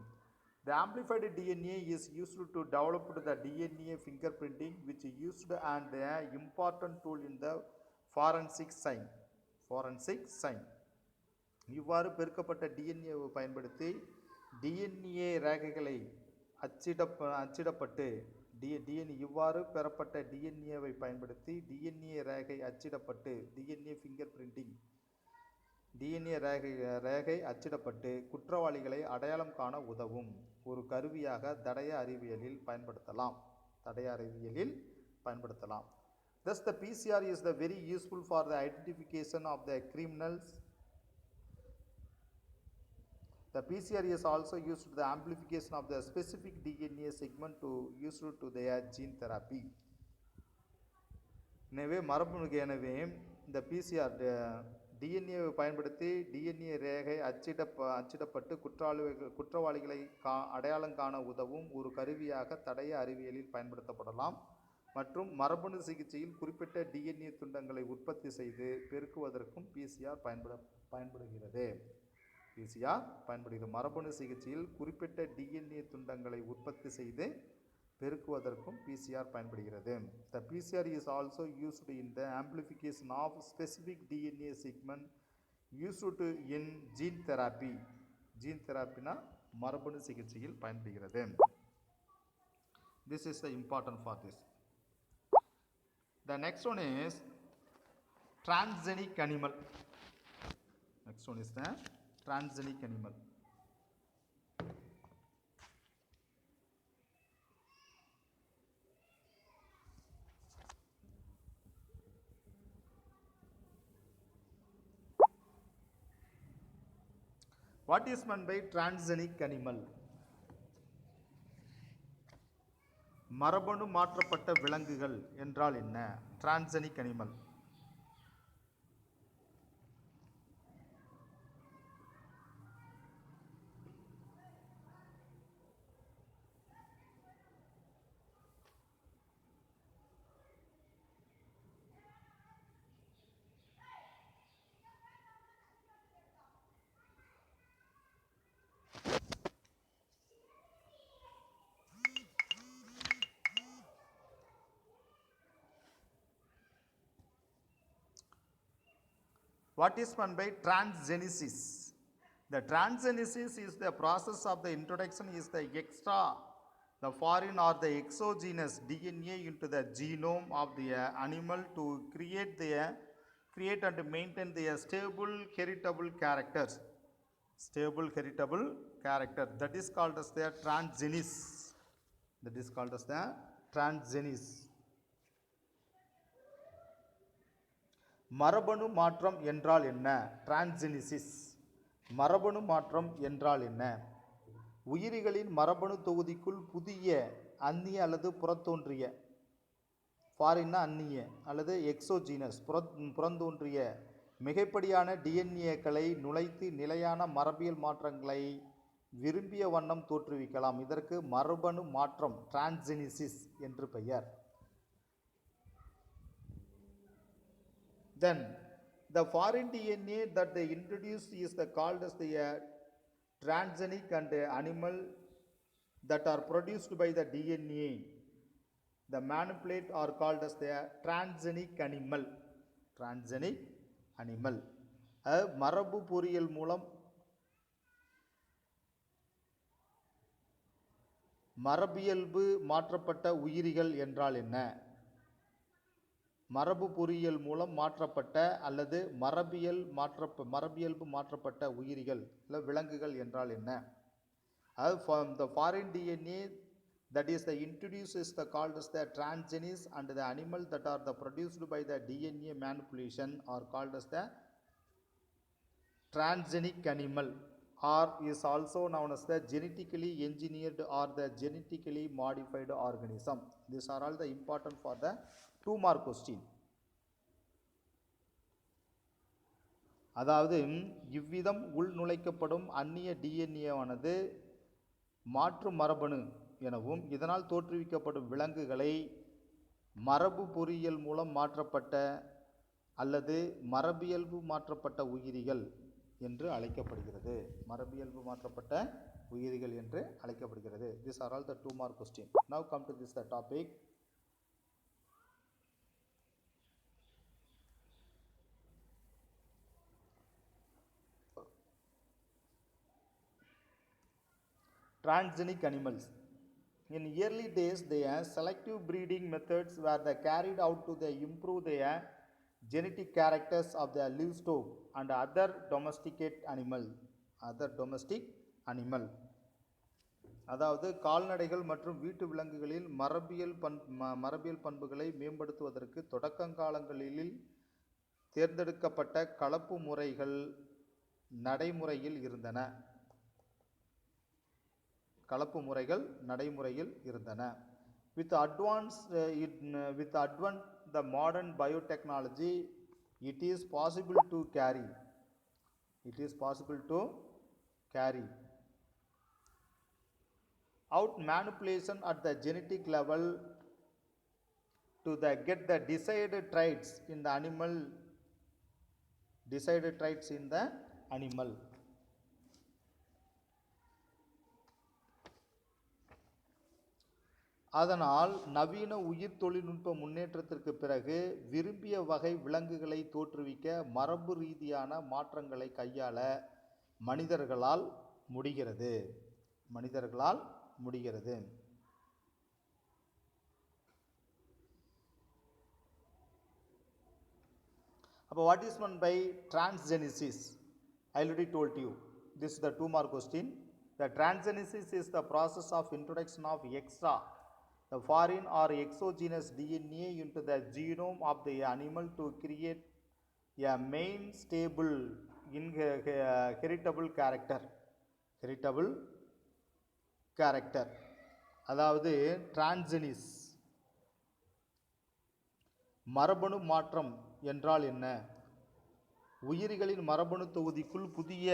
The amplified DNA is used to develop the DNA fingerprinting, which is used and an important tool in the forensic science. இவ்வாறு பெருக்கப்பட்ட டிஎன்ஏவை பயன்படுத்தி டிஎன்ஏ ரேகைகளை அச்சிடப்பட்டு இவ்வாறு பெறப்பட்ட டிஎன்ஏவை பயன்படுத்தி டிஎன்ஏ ரேகை அச்சிடப்பட்டு டிஎன்ஏ ஃபிங்கர் பிரிண்டிங் டிஎன்ஏ ரேகை அச்சிடப்பட்டு குற்றவாளிகளை அடையாளம் காண உதவும் ஒரு கருவியாக தடய அறிவியலில் பயன்படுத்தலாம். Thus the PCR is the very useful for the identification of the criminals. The PCR is also used to the amplification of the specific DNA segment used to their gene therapy. எனவே இந்த பிசிஆர் டிஎன்ஏவை பயன்படுத்தி டிஎன்ஏ ரேகை அச்சிடப்பட்டு குற்றவாளிகளை அடையாளம் காண உதவும் ஒரு கருவியாக தடய அறிவியலில் பயன்படுத்தப்படலாம் மற்றும் மரபணு சிகிச்சையில் குறிப்பிட்ட டிஎன்ஏ துண்டங்களை உற்பத்தி செய்து பெருக்குவதற்கும் பிசிஆர் பயன்படுகிறது. மரபணு சிகிச்சையில் குறிப்பிட்ட டிஎன்ஏ துண்டங்களை உற்பத்தி செய்து பெருக்குவதற்கும் பிசிஆர் பயன்படுகிறது. The PCR is also used in the amplification of specific DNA segment used in gene therapy. Gene therapy-னா மரபணு சிகிச்சையில் பயன்படுகிறது. This is the important for this. The next one is transgenic animal. Next one is the transgenic animal. What is meant by transgenic animal? மரபணு மாற்றப்பட்ட விலங்குகள் என்றால் என்ன? Transgenic animal. What is meant by transgenesis? The transgenesis is the process of the introduction is the the foreign or the exogenous DNA into the genome of the animal to create and maintain the stable heritable characters. Stable heritable character, that is called as the transgenis. That is called as the transgenis. மரபணு மாற்றம் என்றால் என்ன? டிரான்ஸ்ஜெனிசிஸ். மரபணு மாற்றம் என்றால் என்ன? உயிரிகளின் மரபணு தொகுதிக்குள் புதிய அந்நிய அல்லது புறத்தோன்றிய, ஃபாரின்னா அந்நிய அல்லது எக்ஸோஜீனஸ் புறந்தோன்றிய மிகைப்படியான டிஎன்ஏக்களை நுழைத்து நிலையான மரபியல் மாற்றங்களை விரும்பிய வண்ணம் தோற்றுவிக்கலாம். இதற்கு மரபணு மாற்றம் டிரான்ஸ்ஜெனிசிஸ் என்று பெயர். Then the foreign DNA that they introduced is called as the transgenic, and animal that are produced by the DNA the manipulate are called as the transgenic animal. Transgenic animal. மரபு பொறியியல் மூலம் மரபியல்பு மாற்றப்பட்ட உயிரிகள் என்றால் என்ன? மரபு பொறியியல் மூலம் மாற்றப்பட்ட அல்லது மரபியல்பு மாற்றப்பட்ட உயிரிகள் இல்லை விலங்குகள் என்றால் என்ன? The foreign DNA that is the introduced is called as the transgenes, and the animal that are produced by the DNA manipulation are called as the transgenic animal, or is also known as the genetically engineered or the genetically modified organism. These are all the important for the 2 mark question. அதாவது இவ்விதம் உள்நுழைக்கப்படும் அந்நிய டிஎன்ஏ ஆனது மாற்று மரபணு எனவும் இதனால் தோற்றுவிக்கப்படும் விலங்குகளை மரபு பொறியியல் மூலம் மாற்றப்பட்ட அல்லது மரபியல்பு மாற்றப்பட்ட உயிரிகள் என்று அழைக்கப்படுகிறது. மரபியல்பு மாற்றப்பட்ட உயிரிகள் என்று அழைக்கப்படுகிறது. These are all the 2 mark question. Now come to this the topic. Transgenic animals. In early days, their selective breeding methods were carried out to improve their genetic characters of their livestock and other domestic animal. அதாவது கால்நடைகள் மற்றும் வீட்டு விலங்குகளில் மரபியல் பண்புகளை மேம்படுத்துவதற்கு தொடக்கங்காலங்களில் தேர்ந்தெடுக்கப்பட்ட கலப்பு முறைகள் நடைமுறையில் இருந்தன. With advance the modern biotechnology, it is possible to carry out manipulation at the genetic level to get the desired traits in the animal. அதனால் நவீன உயிர் தொழில்நுட்ப முன்னேற்றத்திற்கு பிறகு விரும்பிய வகை விலங்குகளை தோற்றுவிக்க மரபு ரீதியான மாற்றங்களை கையாள மனிதர்களால் முடிகிறது. அப்போ what is meant by transgenesis? I already told you. This is the 2 mark question. The transgenesis is the process of introduction of extra, the foreign or exogenous DNA into the genome of the animal to create a main stable heritable character. அதாவது டிரான்ஸ்ஜெனிஸ் மரபணு மாற்றம் என்றால் என்ன? உயிரிகளின் மரபணு தொகுதிக்குள் புதிய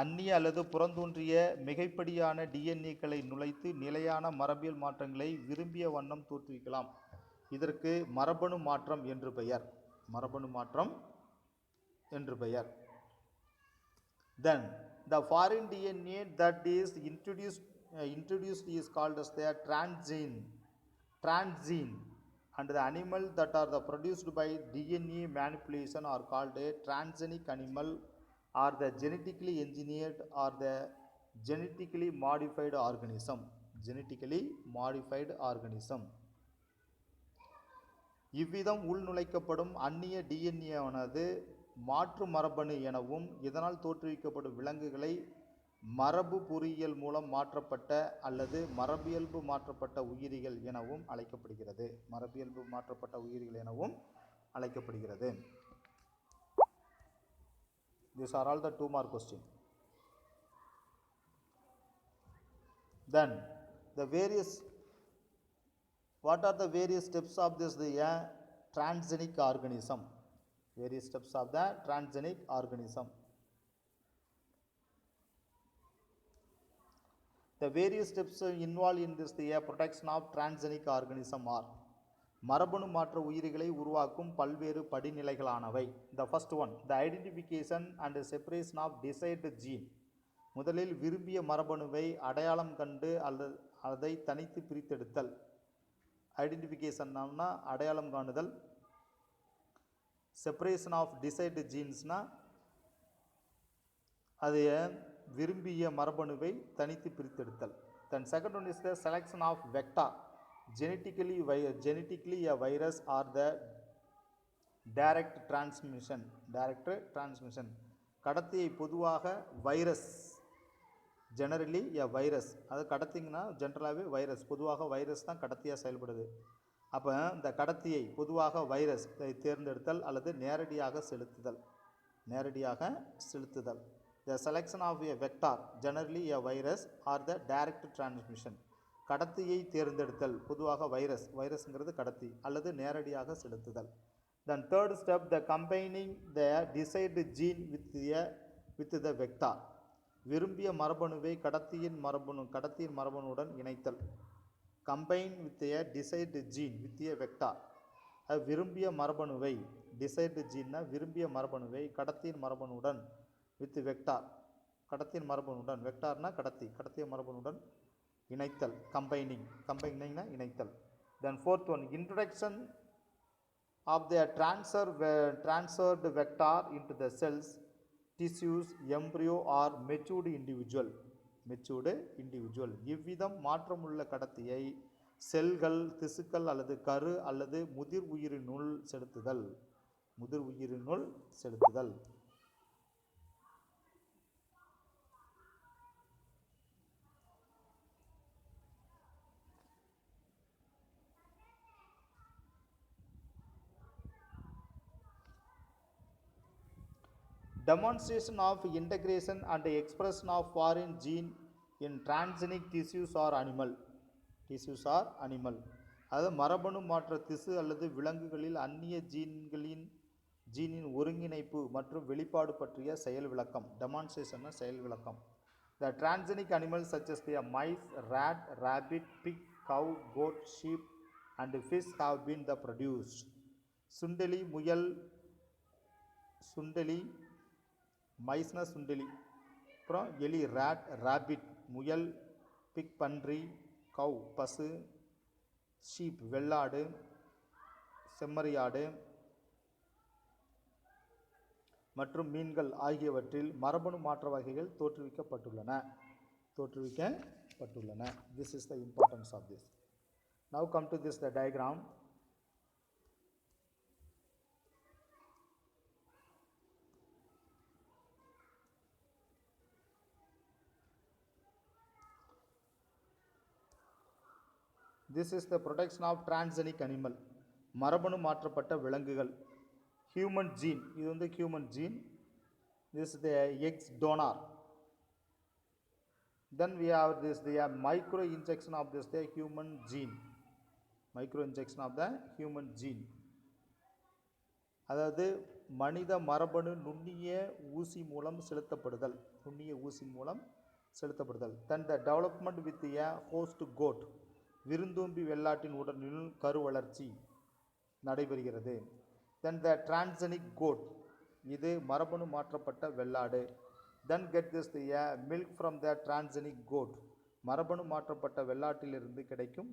அந்நிய அல்லது புறந்தோன்றிய மிகைப்படியான டிஎன்ஏக்களை நுழைத்து நிலையான மரபியல் மாற்றங்களை விரும்பிய வண்ணம் தோற்றுவிக்கலாம். இதற்கு மரபணு மாற்றம் என்று பெயர். Then the foreign DNA that is introduced is called as the transgene, and the animal that are produced by DNA manipulation are called a transgenic animal, or the genetically engineered or the genetically modified organism. இவ்விதம் உள்நுழைக்கப்படும் அந்நிய டிஎன்ஏ ஆனது மாற்று மரபணு எனவும் இதனால் தோற்றுவிக்கப்படும் விலங்குகளை மரபு பொறியியல் மூலம் மாற்றப்பட்ட அல்லது மரபியல்பு மாற்றப்பட்ட உயிரிகள் எனவும் அழைக்கப்படுகிறது. These are all the 2 mark question. Then what are the various steps of this transgenic organism? Various steps of the transgenic organism. The various steps involved in this the protection of transgenic organism are மரபணு மாற்ற உயிரிகளை உருவாக்கும் பல்வேறு படிநிலைகளானவை. The first one, the identification and separation of desired gene. முதலில் விரும்பிய மரபணுவை அடையாளம் கண்டு அல்லது அதை தனித்து பிரித்தெடுத்தல். ஐடென்டிஃபிகேஷன்னா அடையாளம் காணுதல். செப்பரேஷன் ஆஃப் டிசைர்டு ஜீன்ஸ்னா அது விரும்பிய மரபணுவை தனித்து பிரித்தெடுத்தல். Then second one is the selection of vector. genetically a virus or the direct transmission. கடத்தியை பொதுவாக வைரஸ், ஜெனரலி எ வைரஸ், அது கடத்திங்கன்னா ஜென்ரலாகவே வைரஸ், பொதுவாக வைரஸ் தான் கடத்தியாக செயல்படுது. அப்போ இந்த கடத்தியை பொதுவாக வைரஸ் தேர்ந்தெடுத்தல் அல்லது நேரடியாக செலுத்துதல். The selection of a vector generally a virus or the direct transmission. கடத்தியை தேர்ந்தெடுத்தல் பொதுவாக வைரஸ்ங்கிறது கடத்தி அல்லது நேரடியாக செலுத்துதல். Then third step, the combining the desired gene with the vector. விரும்பிய மரபணுவை கடத்தியின் மரபணுடன் இணைத்தல். Combine with a desired gene with a vector. விரும்பிய மரபணுவை, டிசைர்டு ஜீன்னா விரும்பிய மரபணுவை கடத்தியின் மரபணுடன் வித் வெக்டார், கடத்தியின் மரபணுடன், வெக்டார்னா கடத்திய மரபணுடன் இணைத்தல். கம்பைனிங்னா இணைத்தல். Then fourth one, introduction of the transferred vector into the cells, tissues, embryo or matured individual. இவ்விதம் மாற்றமுள்ள கடத்தியை செல்கள், திசுக்கள் அல்லது கரு அல்லது முதிர் உயிரினுள் செலுத்துதல். Demonstration of integration and expression of foreign gene in transgenic tissues or animal. அதாவது மரபணு மாற்ற திசு அல்லது விலங்குகளில் அந்நிய ஜீனின் ஒருங்கிணைப்பு மற்றும் வெளிப்பாடு பற்றிய செயல் விளக்கம். டெமான்ஸ்ட்ரேஷன் செயல் விளக்கம். The transgenic animals such as the mice, rat, rabbit, pig, cow, goat, sheep and fish have been produced. சுண்டெலி, முயல், மைஸ்னா சுண்டெலி, அப்புறம் எலி ராபிட், முயல், பிக் பன்றி, கவ் பசு, ஷீப் வெள்ளாடு, செம்மறியாடு மற்றும் மீன்கள் ஆகியவற்றில் மரபணு மாற்ற வகைகள் தோற்றுவிக்கப்பட்டுள்ளன. This is the importance of this. Now come to this the diagram. This is the protection of transgenic animal. மரபணு மாற்றப்பட்ட விலங்குகள். Human gene, இது வந்து human gene. This is the X donor. Then we have this the micro injection of this the human gene. அதாவது மனித மரபணு நுண்ணிய ஊசி மூலம் செலுத்தப்படுதல். Then the development with the host goat. விருந்தோம்பி வெள்ளாட்டின் உடலில் கரு வளர்ச்சி நடைபெறுகிறது. Then the transgenic goat, இது மரபணு மாற்றப்பட்ட வெள்ளாடு. Then get this the milk from the transgenic goat. மரபணு மாற்றப்பட்ட வெள்ளாட்டிலிருந்து கிடைக்கும்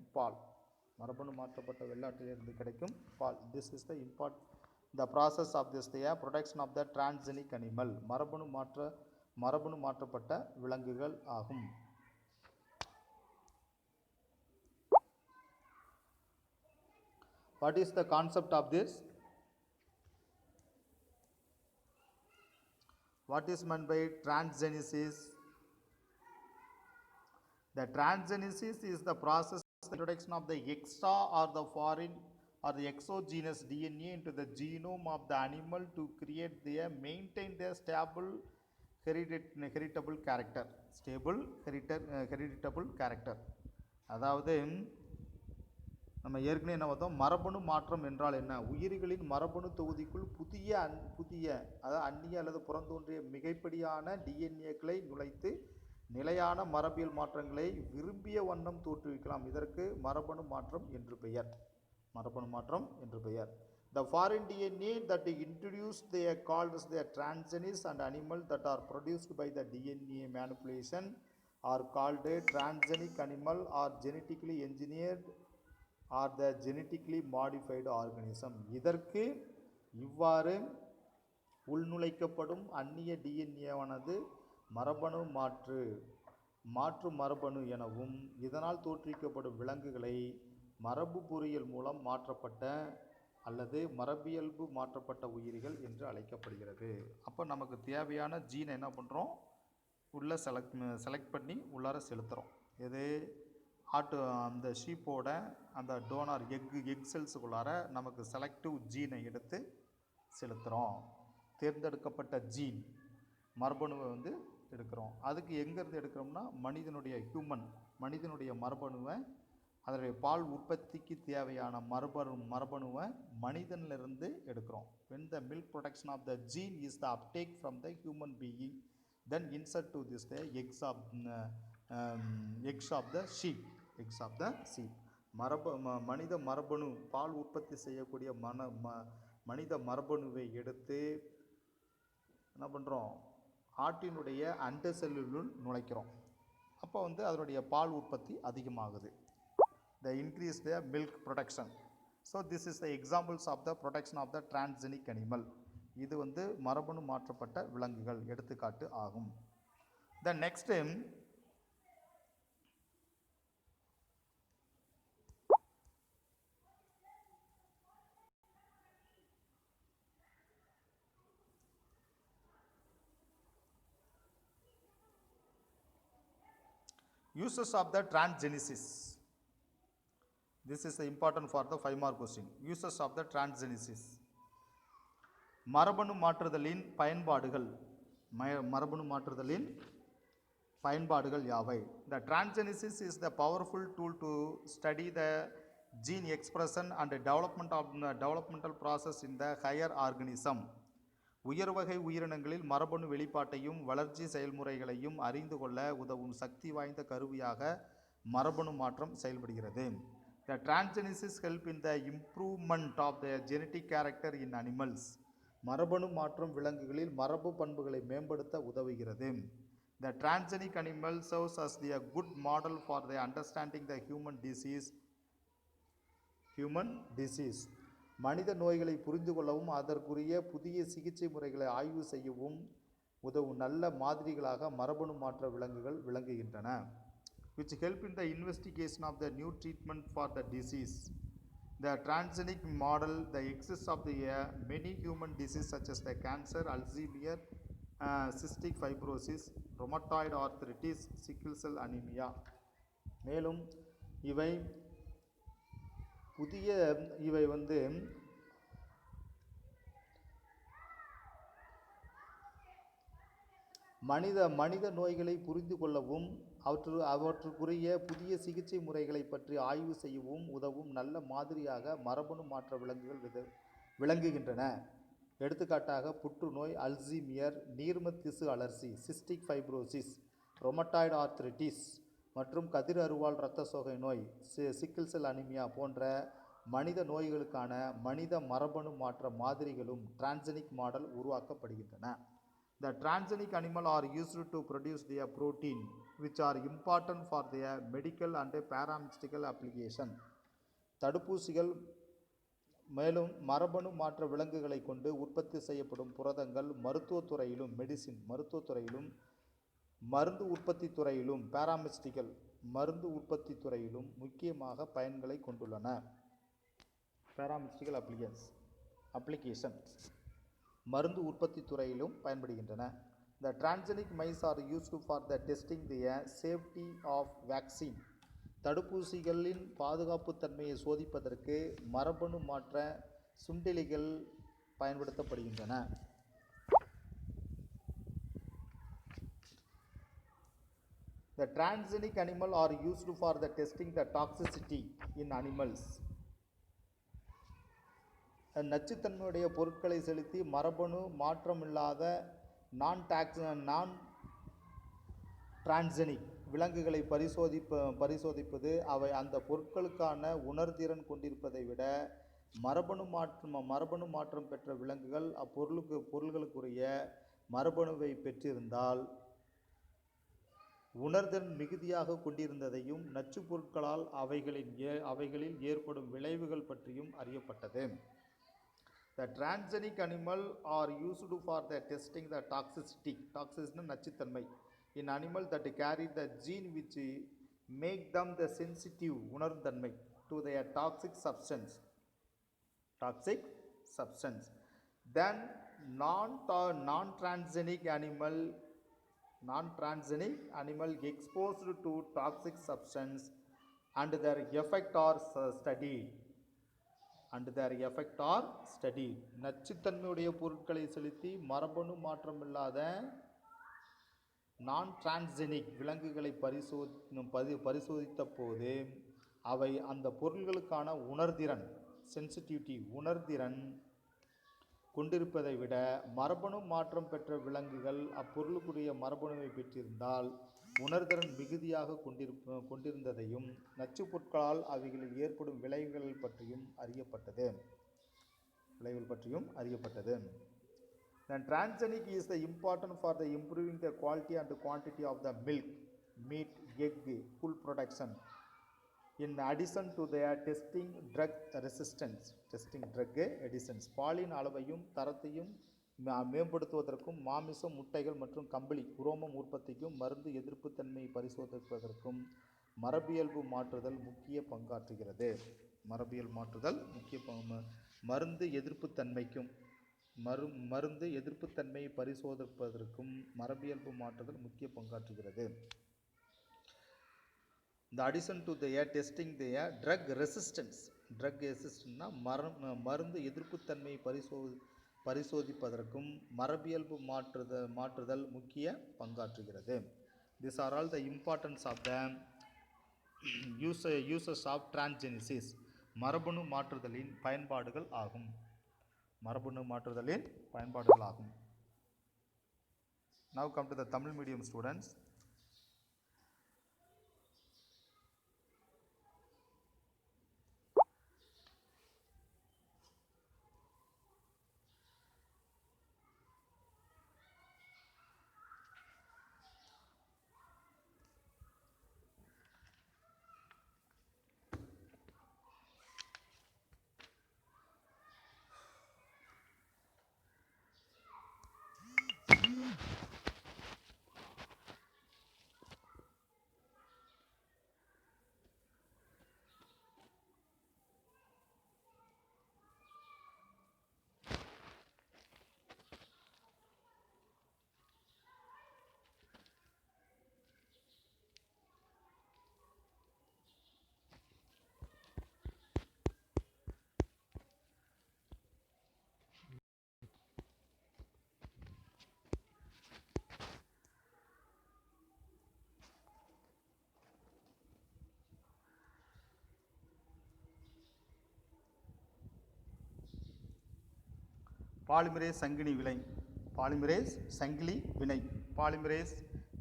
பால். This is the the process of this the protection of the transgenic animal. மரபணு மாற்றப்பட்ட விலங்குகள் ஆகும். What is the concept of this? What is meant by transgenesis? The transgenesis is the process of the introduction of the extra or the foreign or the exogenous DNA into the genome of the animal to maintain their stable heritable character. heritable character. அதாவது நம்ம ஏற்கனவே என்ன பார்த்தோம், மரபணு மாற்றம் என்றால் என்ன, உயிரிகளின் மரபணு தொகுதிக்குள் புதிய அதாவது அந்நிய அல்லது புறந்தோன்றிய மிகைப்படியான டிஎன்ஏக்களை நுழைத்து நிலையான மரபியல் மாற்றங்களை விரும்பிய வண்ணம் தோற்றுவிக்கலாம். இதற்கு மரபணு மாற்றம் என்று பெயர். மரபணு மாற்றம் என்று பெயர். The foreign DNA that introduced they are called as the transgenics, and animals that are produced by the DNA manipulation are called a transgenic animal or genetically engineered or the genetically modified organism. இதற்கு இவ்வாறு உள்நுழைக்கப்படும் அந்நிய டிஎன்ஏவானது மரபணு மாற்று மரபணு எனவும், இதனால் தோற்றுவிக்கப்படும் விலங்குகளை மரபு பொறியியல் மூலம் மாற்றப்பட்ட அல்லது மரபியல்பு மாற்றப்பட்ட உயிரிகள் என்று அழைக்கப்படுகிறது. அப்போ நமக்கு தேவையான ஜீனை என்ன பண்ணுறோம், உள்ளே செலக்ட் பண்ணி உள்ளார செலுத்துகிறோம். எது, அந்த ஷீப்போட அந்த டோனார் எக் செல்ஸுக்குள்ளார நமக்கு செலக்டிவ் ஜீனை எடுத்து செலுத்துகிறோம். தேர்ந்தெடுக்கப்பட்ட ஜீன் மரபணுவை எடுக்கிறோம். அதுக்கு எங்கேருந்து எடுக்கிறோம்னா, மனிதனுடைய மரபணுவை, அதனுடைய பால் உற்பத்திக்கு தேவையான மரபணுவை மனிதனிலிருந்து எடுக்கிறோம். when the milk production of the gene is the uptake from the human being, then insert to this the eggs of the sheep. மனித மரபணு, பால் உற்பத்தி செய்யக்கூடிய மனித மரபணுவை எடுத்து என்ன பண்ணுறோம், ஆட்டினுடைய அண்ட செல்லுள் நுழைக்கிறோம். அப்போ அதனுடைய பால் உற்பத்தி அதிகமாகுது. The increase the milk production. So this is the examples of the production of the transgenic animal. இது மரபணு மாற்றப்பட்ட விலங்குகள் எடுத்துக்காட்டு ஆகும். The next uses of the transgenesis. This is important for the 5 mark question. Uses of the transgenesis. மரபணு மாற்றுதலின் பயன்பாடுகள் யாவை? The transgenesis is the powerful tool to study the gene expression and developmental process in the higher organism. உயர்வகை உயிரினங்களில் மரபணு வெளிப்பாட்டையும் வளர்ச்சி செயல்முறைகளையும் அறிந்து கொள்ள உதவும் சக்தி வாய்ந்த கருவியாக மரபணு மாற்றம் செயல்படுகிறது. The transgenesis help in the improvement of the genetic character in animals. மரபணு மாற்றம் விலங்குகளில் மரபு பண்புகளை மேம்படுத்த உதவுகிறது. The transgenic animal serves as a good model for the understanding the human disease. மனித நோய்களை புரிந்து கொள்ளவும் அதற்குரிய புதிய சிகிச்சை முறைகளை ஆய்வு செய்யவும் உதவும் நல்ல மாதிரிகளாக மரபணு மாற்ற விலங்குகள் விளங்குகின்றன. Which help in the investigation of the new treatment for the disease. The transgenic model the exists of the many human diseases such as the cancer, Alzheimer, cystic fibrosis, rheumatoid arthritis, sickle cell anemia. மேலும் இவை மனித நோய்களை புரிந்து கொள்ளவும் அவற்றுக்குரிய புதிய சிகிச்சை முறைகளை பற்றி ஆய்வு செய்யவும் உதவும் நல்ல மாதிரியாக மரபணு மாற்ற விலங்குகள் விளங்குகின்றன. எடுத்துக்காட்டாக புற்றுநோய், அல்சீமியர், நீர்ம திசு அழற்சி, சிஸ்டிக் ஃபைப்ரோசிஸ், ரொமட்டாய்டு ஆர்த்ரிட்டிஸ் மற்றும் கதிர் அருவாள் இரத்த சோகை நோய், சிக்கிள் செல் அனிமியா போன்ற மனித நோய்களுக்கான மனித மரபணு மாற்ற மாதிரிகளும் டிரான்ஜெனிக் மாடல் உருவாக்கப்படுகின்றன. The transgenic animal are used to produce their protein, which are important for their medical and pharmaceutical application. தடுப்பூசிகள் மேலும் மரபணு மாற்ற விலங்குகளை கொண்டு உற்பத்தி செய்யப்படும் புரதங்கள் மருத்துவத்துறையிலும் மருந்து உற்பத்தி துறையிலும் மருந்து உற்பத்தி துறையிலும் முக்கியமாக பயன்களை கொண்டுள்ளன. Pharmaceutical application மருந்து உற்பத்தி துறையிலும் பயன்படுகின்றன. The transgenic mice are used for the testing the safety of vaccine. தடுப்பூசிகளின் பாதுகாப்பு தன்மையை சோதிப்பதற்கு மரபணு மாற்ற சுண்டெலிகள் பயன்படுத்தப்படுகின்றன. The transgenic animal are used for the testing the toxicity in animals. நச்சுத்தன்மையுடைய பொருட்களை செலுத்தி மரபணு மாற்றமில்லாத நான் டிரான்செனிக் விலங்குகளை பரிசோதிப்பது அவை அந்த பொருட்களுக்கான உணர்திறன் கொண்டிருப்பதை விட மரபணு மாற்றம் பெற்ற விலங்குகள் பொருள்களுக்குரிய மரபணுவை பெற்றிருந்தால் உணர்திறன் மிகுதியாக கொண்டிருந்ததையும் நச்சு பொருட்களால் அவைகளில் ஏற்படும் விளைவுகள் பற்றியும் அறியப்பட்டது. The transgenic animal are used for the testing the toxicity நச்சுத்தன்மை in animal that carry the gene which make them the sensitive உணர்தன்மை to their toxic substance. Then non-transgenic animal exposed to toxic substance and their effect are studied. நச்சுத்தன்மையுடைய பொருட்களை செலுத்தி மரபணு மாற்றமில்லாத நான் டிரான்செனிக் விலங்குகளை பரிசோதித்த போது அவை அந்த பொருள்களுக்கான உணர்திறன் கொண்டிருப்பதை விட மரபணு மாற்றம் பெற்ற விலங்குகள் அப்பொருளுக்குரிய மரபணுவை பெற்றிருந்தால் உணர்திறன் மிகுதியாக கொண்டிருந்ததையும் நச்சு பொருட்களால் அவைகளில் ஏற்படும் விளைவுகள் பற்றியும் அறியப்பட்டது. The transgenic is the important for the improving the quality and quantity of the milk, meat, egg, wool production. In addition to their testing drug resistance, பாலின் அளவையும் தரத்தையும் மேம்படுத்துவதற்கும் மாமிசம், முட்டைகள் மற்றும் கம்பளி உரோமம் உற்பத்திக்கும் மருந்து எதிர்ப்பு தன்மையை பரிசோதிப்பதற்கும் மரபியல்பு மாற்றுதல் முக்கிய பங்காற்றுகிறது. மருந்து எதிர்ப்பு தன்மையை பரிசோதிப்பதற்கும் மரபியல்பு மாற்றுதல் முக்கிய பங்காற்றுகிறது. The addition to their testing their drug resistance மருந்து எதிர்ப்பு தன்மையை பரிசோதிப்பதற்கும் மரபியல்பு மாற்றுதல் முக்கிய பங்காற்றுகிறது. These are all the importance of the uses of transgenesis. மரபணு மாற்றுதலின் பயன்பாடுகள் ஆகும். Now come to the Tamil medium students. Polymerase சங்கிலி வினை பாலிமரேஸ்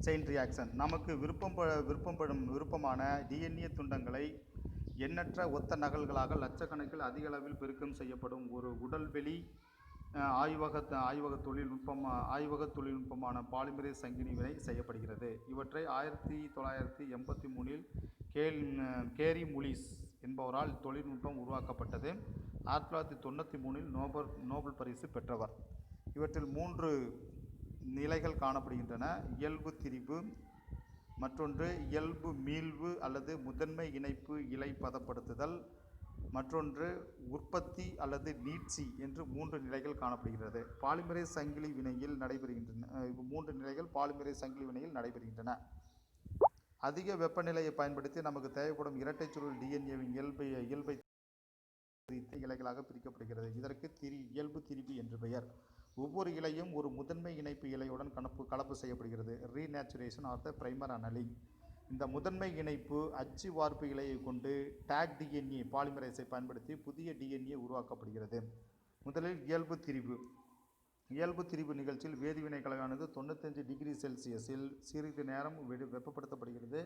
செயின் ரியாக்ஷன். நமக்கு விருப்பமான டிஎன்ஏ துண்டங்களை எண்ணற்ற ஒத்த நகல்களாக லட்சக்கணக்கில் அதிக அளவில் பெருக்கம் செய்யப்படும் ஒரு உடல்வெளி ஆய்வக தொழில்நுட்பமான பாலிமரேஸ் சங்கிலி வினை செய்யப்படுகிறது. இவற்றை 1983 கேரி முலிஸ் என்பவரால் தொழில்நுட்பம் உருவாக்கப்பட்டது. 1993 நோபல் பரிசு பெற்றவர். இவற்றில் 3 நிலைகள் காணப்படுகின்றன. இயல்பு திரிபு, மற்றொன்று இயல்பு மீள்வு அல்லது முதன்மை இணைப்பு இலை பதப்படுத்துதல், மற்றொன்று உற்பத்தி அல்லது நீட்சி என்று 3 நிலைகள் காணப்படுகிறது. பாலிமரேஸ் சங்கிலி வினையில் நடைபெறுகின்றன. 3 நிலைகள் பாலிமரேஸ் சங்கிலி வினையில் நடைபெறுகின்றன. அதிக வெப்பநிலையை பயன்படுத்தி நமக்கு தேவைப்படும் இரட்டைச் சுருள் டிஎன்ஏவின் இயல்பை இலைகளாக பிரிக்கப்படுகிறது. இதற்கு இயல்பு திரிபு என்று பெயர். ஒவ்வொரு இலையும் ஒரு முதன்மை இணைப்பு இலையுடன் கலப்பு செய்யப்படுகிறது. ரீநேச்சுரேஷன் ஆஃப் த பிரைமர் அனலிங். இந்த முதன்மை இணைப்பு அச்சு வார்ப்பு இலையை கொண்டு டேக் டிஎன்ஏ பாலிமரேஸை பயன்படுத்தி புதிய டிஎன்ஏ உருவாக்கப்படுகிறது. முதலில் இயல்பு திரிபு. இயல்பு திரிபு நிகழ்ச்சியில் வேதிவினை கலவையானது 95 டிகிரி செல்சியஸில் சிறிது நேரம் வெப்பப்படுத்தப்படுகிறது.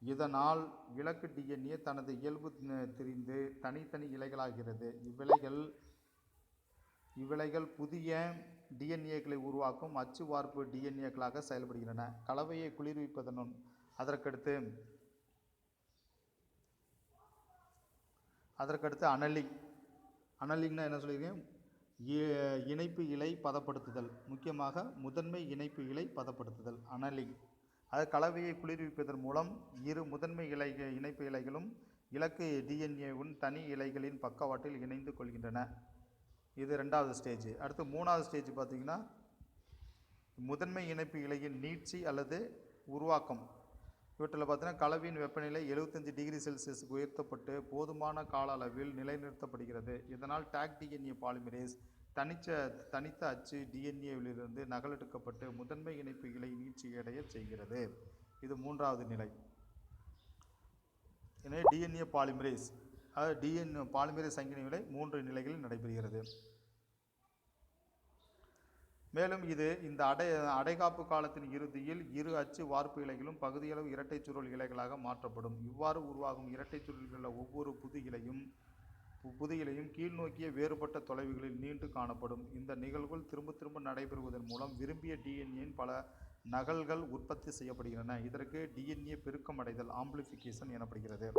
இதனால் விளக்கு டிஎன்ஏ தனது இயல்பு திரிந்து தனித்தனி இலைகளாகிறது. இவ்விலைகள் புதிய டிஎன்ஏக்களை உருவாக்கும் அச்சு வார்ப்பு டிஎன்ஏக்களாக செயல்படுகின்றன. கலவையை குளிர்விப்பதனும் அதற்கடுத்து அனலிங்னா என்ன சொல்லியிருக்கேன்? இணைப்பு இலை பதப்படுத்துதல், முக்கியமாக முதன்மை இணைப்பு இலை பதப்படுத்துதல் அனலிங். அது கலவையை குளிர்விப்பதன் மூலம் இரு முதன்மை இணைப்பு இலைகளும் இலக்கு டிஎன்ஏவின் தனி இலைகளின் பக்கவாட்டில் இணைந்து கொள்கின்றன. இது 2வது ஸ்டேஜ். அடுத்து 3வது ஸ்டேஜ் பார்த்திங்கன்னா முதன்மை இணைப்பு இலையின் நீட்சி அல்லது உருவாக்கம். இவற்றில் பார்த்தீங்கன்னா கலவையின் வெப்பநிலை 75 டிகிரி செல்சியஸுக்கு உயர்த்தப்பட்டு போதுமான கால அளவில் நிலைநிறுத்தப்படுகிறது. இதனால் டாக் டிஎன்ஏ பாலிமரேஸ் தனித்த அச்சு டிஎன்ஏவிலிருந்து நகலெடுக்கப்பட்டு முதன்மை இணைப்பு இலை நீட்சியடைய செய்கிறது. இது 3வது நிலை. எனவே டிஎன்ஏ பாலிமரேஸ் பாலிமரேஸ் சங்கிலி நிலை 3 நிலைகளில் நடைபெறுகிறது. மேலும் இந்த அடைகாப்பு காலத்தின் இறுதியில் இரு அச்சு வார்ப்பு இலைகளும் பகுதியளவு இரட்டை சுருள் இலைகளாக மாற்றப்படும். இவ்வாறு உருவாகும் இரட்டை சுருள்களில் ஒவ்வொரு புது இலையும் கீழ்நோக்கிய வேறுபட்ட தொலைவுகளில் நீண்டு காணப்படும். இந்த நிகழ்வுகள் திரும்ப நடைபெறுவதன் மூலம் விரும்பிய டிஎன்ஏயின் பல நகல்கள் உற்பத்தி செய்யப்படுகின்றன. இதற்கு டிஎன்ஏ பெருக்கமடைதல் ஆம்பிளிஃபிகேஷன் எனப்படுகிறது.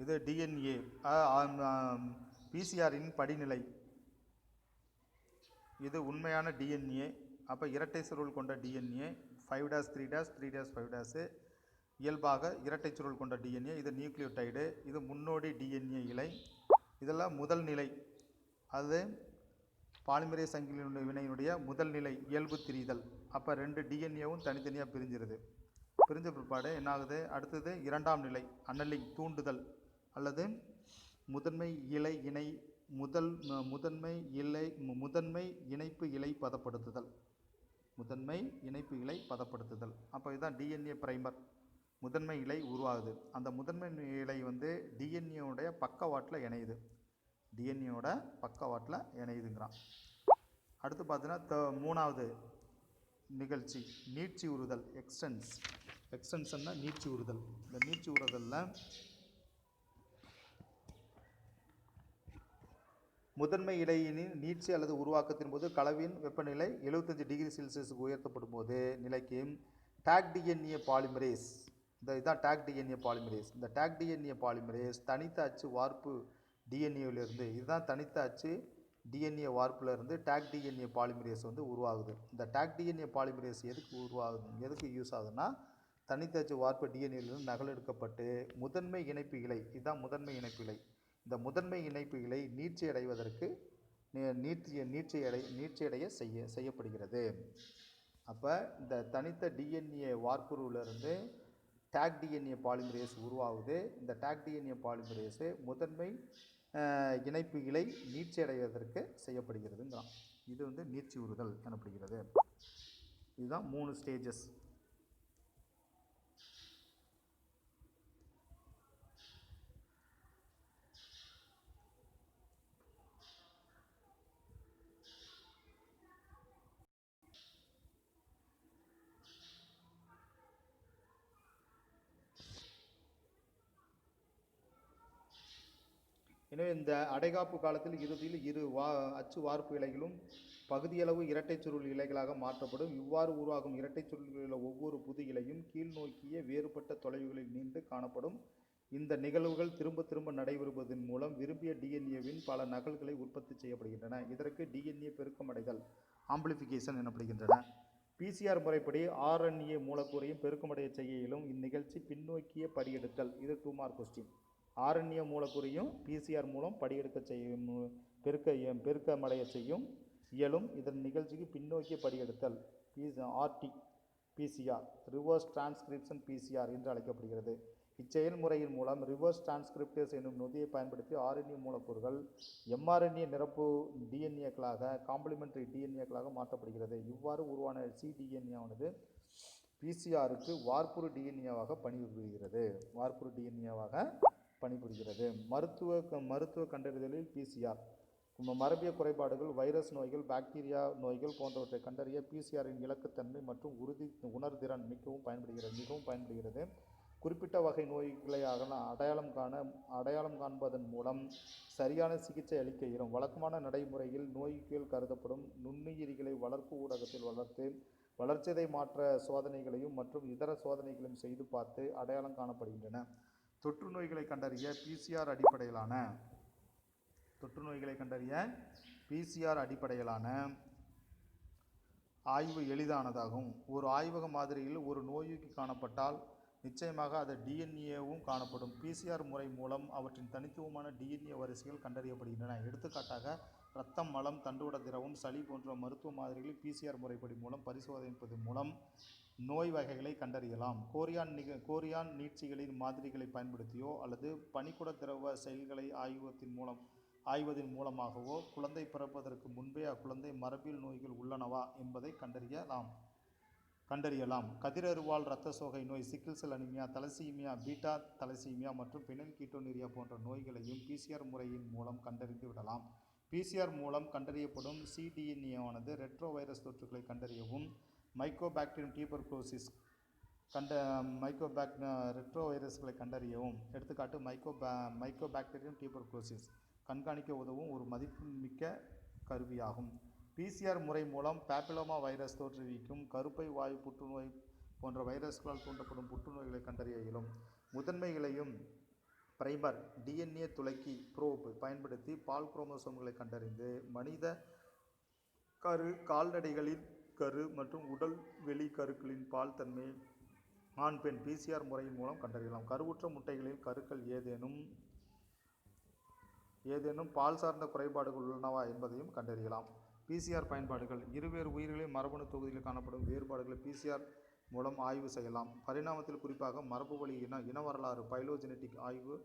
இது டிஎன்ஏ பிசிஆரின் படிநிலை. இது உண்மையான டிஎன்ஏ. அப்போ இரட்டை சுருள் கொண்ட டிஎன்ஏ 5'3'3'5' இயல்பாக இரட்டை சுருள் கொண்ட டிஎன்ஏ. இது நியூக்ளியோடைடு. இது முன்னோடி டிஎன்ஏ இலை. இதெல்லாம் முதல் நிலை. அது பாலிமரேஸ் சங்கிலி வினையினுடைய முதல் நிலை இயல்பு திரிதல். அப்போ 2 டிஎன்ஏவும் தனித்தனியாக பிரிஞ்ச பிற்பாடு என்ன ஆகுது? அடுத்தது 2ஆம் நிலை அனலிங் தூண்டுதல் அல்லது முதன்மை இணைப்பு இலை பதப்படுத்துதல். அப்போ இதுதான் டிஎன்ஏ பிரைமர். முதன்மை இலை உருவாகுது. அந்த முதன்மை இலை டிஎன்ஏவுடைய பக்கவாட்டில் இணையுதுங்கிறான். அடுத்து பார்த்தீங்கன்னா 3வது நிகழ்ச்சி நீட்சி உறுதல் எக்ஸ்டென்ஷன்னா நீட்சி உறுதல். இந்த நீட்சி உறுதலில் முதன்மை இலையின் நீட்சி அல்லது உருவாக்கத்தின் போது கலவையின் வெப்பநிலை 75 டிகிரி செல்சியஸுக்கு உயர்த்தப்படும் போது நிலைக்கு டாக் டிஎன்ஏ பாலிமரேஸ். இதுதான் டாக் டிஎன்ஏ பாலிமரேஸ். இந்த டாக் டிஎன்ஏ பாலிமரேஸ் தனித்த அச்சு வார்ப்பு டிஎன்ஏவிலிருந்து, இதுதான் தனித்த அச்சு டிஎன்ஏ வார்ப்பிலிருந்து டாக் டிஎன்ஏ பாலிமரேஸ் உருவாகுது. இந்த டாக் டிஎன்ஏ பாலிமரேஸ் எதுக்கு யூஸ் ஆகுதுன்னா தனித்த அச்சு வார்ப்பு டிஎன்ஏவிலிருந்து நகலெடுக்கப்பட்டு முதன்மை இணைப்பு இலை, இதுதான் முதன்மை இணைப்பு இலை. இந்த முதன்மை இணைப்பு இலை நீட்சியடைய செய்யப்படுகிறது. அப்போ இந்த தனித்த டிஎன்ஏ வார்ப்புருவிலிருந்து டாக் டிஎன்ஏ பாலிமரேஸ் உருவாகுது. இந்த டாக் டிஎன்ஏ பாலிமரேஸ் முதன்மை இணைப்பு இலை நீட்சியடைவதற்கு செய்யப்படுகிறதுங்கிறான். இது நீட்சி உறுதல் எனப்படுகிறது. இதுதான் 3 ஸ்டேஜஸ். எனவே இந்த அடைகாப்பு காலத்தில் இறுதியில் இரு அச்சு வார்ப்பு இலைகளும் பகுதியளவு இரட்டை சுருள் இலைகளாக மாற்றப்படும். இவ்வாறு உருவாகும் இரட்டை சுருள்களில் ஒவ்வொரு புது இலையும் கீழ்நோக்கிய வேறுபட்ட தொலைவுகளில் நீண்டு காணப்படும். இந்த நிகழ்வுகள் திரும்ப நடைபெறுவதன் மூலம் விரும்பிய டிஎன்ஏவின் பல நகல்களை உற்பத்தி செய்யப்படுகின்றன. இதற்கு டிஎன்ஏ பெருக்கமடைதல் ஆம்பிளிஃபிகேஷன் எனப்படுகின்றன. பிசிஆர் முறைப்படி ஆர்என்ஏ மூலக்கூறையும் பெருக்கமடைய செய்ய இயலும். இந்நிகழ்ச்சி பின்னோக்கிய படியெடுத்தல். இது 2 மார்க் கொஸ்டின். ஆர்என்ஏ மூலக்கூறையும் பிசிஆர் மூலம் பெருக்கமடைய செய்யும் இயலும். இதன் நிகழ்ச்சிக்கு பின்னோக்கிய படியெடுத்தல் RT PCR reverse transcription PCR என்று அழைக்கப்படுகிறது. இச்செயல்முறையின் மூலம் ரிவர்ஸ் டிரான்ஸ்கிரிப்டேஸ் என்னும் நொதியை பயன்படுத்தி ஆர்என்ஏ மூலக்கூறுகள் எம்ஆர்என்ஏ நிரப்பு டிஎன்ஏக்களாக காம்ப்ளிமெண்டரி டிஎன்ஏக்களாக மாற்றப்படுகிறது. இவ்வாறு உருவான சிடிஎன்ஏவானது பிசிஆருக்கு வார்ப்புரு டிஎன்ஏவாக பணிபுரிகிறது. மருத்துவ கண்டறிதலில் பிசிஆர் மரபிய குறைபாடுகள், வைரஸ் நோய்கள், பாக்டீரியா நோய்கள் போன்றவற்றை கண்டறிய பிசிஆரின் இலக்குத்தன்மை மற்றும் உணர்திறன் மிகவும் பயன்படுகிறது. குறிப்பிட்ட வகை நோய்களை அடையாளம் காண்பதன் மூலம் சரியான சிகிச்சை அளிக்க இயலும். வழக்கமான நடைமுறையில் நோய்கள் கருதப்படும் நுண்ணுயிரிகளை வளர்ப்பு ஊடகத்தில் வளர்த்து வளர்சிதை மாற்ற சோதனைகளையும் மற்றும் இதர சோதனைகளையும் செய்து பார்த்து அடையாளம் காணப்படுகின்றன. தொற்று நோய்களை கண்டறிய பிசிஆர் அடிப்படையிலான ஆய்வு எளிதானதாகும். ஒரு ஆய்வக மாதிரியில் ஒரு நோய்க்கு காணப்பட்டால் நிச்சயமாக அது டிஎன்ஏவும் காணப்படும். பிசிஆர் முறை மூலம் அவற்றின் தனித்துவமான டிஎன்ஏ வரிசைகள் கண்டறியப்படுகின்றன. எடுத்துக்காட்டாக இரத்தம், மலம், தண்டுவட திரவம், சளி போன்ற மருத்துவ மாதிரிகளில் பிசிஆர் முறைப்படி மூலம் பரிசோதனைப்பதன் மூலம் நோய் வகைகளை கண்டறியலாம். கோரியான் நீட்சிகளின் மாதிரிகளை பயன்படுத்தியோ அல்லது பனிக்குட திரவ செயல்களை ஆய்வதன் மூலமாகவோ குழந்தை பிறப்பதற்கு முன்பே அக்குழந்தை மரபியல் நோய்கள் உள்ளனவா என்பதை கண்டறியலாம். கதிரருவால் இரத்த சோகை நோய், sickle cell anaemia, thalassaemia, beta thalassaemia மற்றும் பெனில் கீட்டோனூரியா போன்ற நோய்களையும் பிசிஆர் முறையின் மூலம் கண்டறிந்து விடலாம். பிசிஆர் மூலம் கண்டறியப்படும் சிடிஎன்ஏவானது ரெட்ரோ வைரஸ் தொற்றுகளை கண்டறியவும், மைக்கோபாக்டீரியம் டியூபர்குலோசிஸ் ரெட்ரோ வைரஸ்களை கண்டறியவும், எடுத்துக்காட்டு மைக்கோபாக்டீரியம் டியூபர்குலோசிஸ் கண்காணிக்க உதவும் ஒரு மதிப்புமிக்க கருவியாகும். பிசிஆர் முறை மூலம் பாப்பிலோமா வைரஸ் தோற்றுவிக்கும் கருப்பை வாயு புற்றுநோய் போன்ற வைரஸ்களால் தூண்டப்படும் புற்றுநோய்களை கண்டறிய இயலும். முதன்மைகளையும் பிரைமர் டிஎன்ஏ துளைக்கி புரோப் பயன்படுத்தி பால் குரோமோசோம்களை கண்டறிந்து மனித கரு, கால்நடைகளின் கரு மற்றும் உடல் வெளி கருக்களின் பால் தன்மை ஆண் பெண் பிசிஆர் முறையின் மூலம் கண்டறியலாம். கருவுற்ற முட்டைகளில் கருக்கள் ஏதேனும் பால் சார்ந்த குறைபாடுகள் உள்ளனவா என்பதையும் கண்டறியலாம். பிசிஆர் பயன்பாடுகள் இருவேறு உயிர்களின் மரபணு தொகுதியில் காணப்படும் வேறுபாடுகளை பிசிஆர் மூலம் ஆய்வு செய்யலாம். பரிணாமத்தில் குறிப்பாக மரபுவழி இன வரலாறு பைலோஜெனடிக் ஆய்வு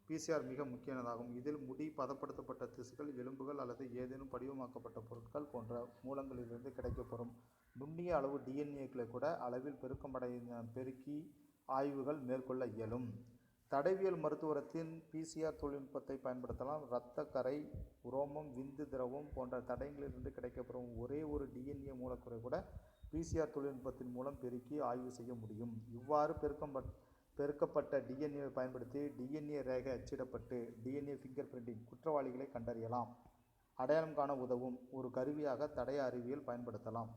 பிசிஆர் மிக முக்கியமானதாகும். இதில் முடி, பதப்படுத்தப்பட்ட திசுக்கள், எலும்புகள் அல்லது ஏதேனும் படிவமாக்கப்பட்ட பொருட்கள் போன்ற மூலங்களிலிருந்து கிடைக்கப்பெறும் நுண்ணிய அளவு டிஎன்ஏக்களை கூட அளவில் பெருக்கி ஆய்வுகள் மேற்கொள்ள இயலும். தடவியல் மருத்துவத்தின் பிசிஆர் தொழில்நுட்பத்தை பயன்படுத்தலாம். இரத்த கரை, உரோமம், விந்து திரவம் போன்ற தடயங்களிலிருந்து கிடைக்கப்பெறும் ஒரே ஒரு டிஎன்ஏ மூலக்கூறை கூட பிசிஆர் தொழில்நுட்பத்தின் மூலம் பெருக்கி ஆய்வு செய்ய முடியும். இவ்வாறு பெருக்கப்பட்ட டிஎன்ஏவை பயன்படுத்தி டிஎன்ஏ ரேகை அச்சிடப்பட்டு டிஎன்ஏ ஃபிங்கர் பிரிண்டிங் குற்றவாளிகளை கண்டறியலாம். அடையாளம் காண உதவும் ஒரு கருவியாக தடய அறிவியல் பயன்படுத்தலாம்.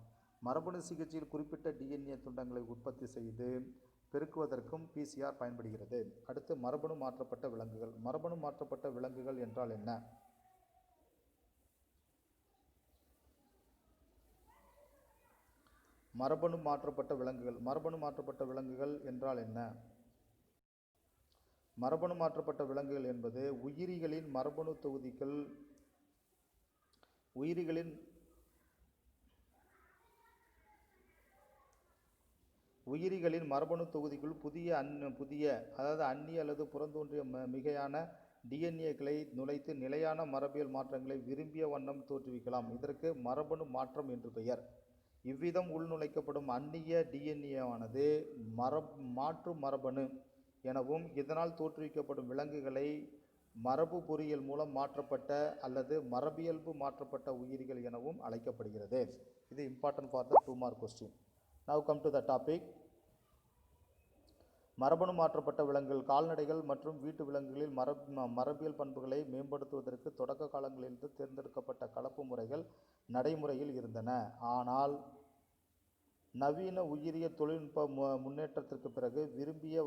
மரபணு சிகிச்சையில் குறிப்பிட்ட டிஎன்ஏ துண்டங்களை உற்பத்தி செய்து பெருக்குவதற்கும் பிசிஆர் பயன்படுகிறது. அடுத்து மரபணு மாற்றப்பட்ட விலங்குகள். மரபணு மாற்றப்பட்ட விலங்குகள் என்றால் என்ன? மரபணு மாற்றப்பட்ட விலங்குகள் என்றால் என்ன? மரபணு மாற்றப்பட்ட விலங்குகள் என்பது உயிரிகளின் மரபணு தொகுதிக்குள் புதிய அந்நிய அல்லது புறந்தோன்றிய மிகையான டிஎன்ஏக்களை நுழைத்து நிலையான மரபியல் மாற்றங்களை விரும்பிய வண்ணம் தோற்றுவிக்கலாம். இதற்கு மரபணு மாற்றம் என்று பெயர். இவ்விதம் உள்நுழைக்கப்படும் அந்நிய டிஎன்ஏவானது மாற்று மரபணு எனவும், இதனால் தோற்றுவிக்கப்படும் விலங்குகளை மரபு பொறியியல் மூலம் மாற்றப்பட்ட அல்லது மரபியல்பு மாற்றப்பட்ட உயிரிகள் எனவும் அழைக்கப்படுகிறது. இது important for the 2 mark question. Now come to the topic. மரபணு மாற்றப்பட்ட விலங்குகள். கால்நடைகள் மற்றும் வீட்டு விலங்குகளில் மரபியல் பண்புகளை மேம்படுத்துவதற்கு தொடக்க காலங்களிலிருந்து தேர்ந்தெடுக்கப்பட்ட கலப்பு முறைகள் நடைமுறையில் இருந்தன. ஆனால் நவீன உயிரியல் தொழில்நுட்ப முன்னேற்றத்திற்கு பிறகு விரும்பிய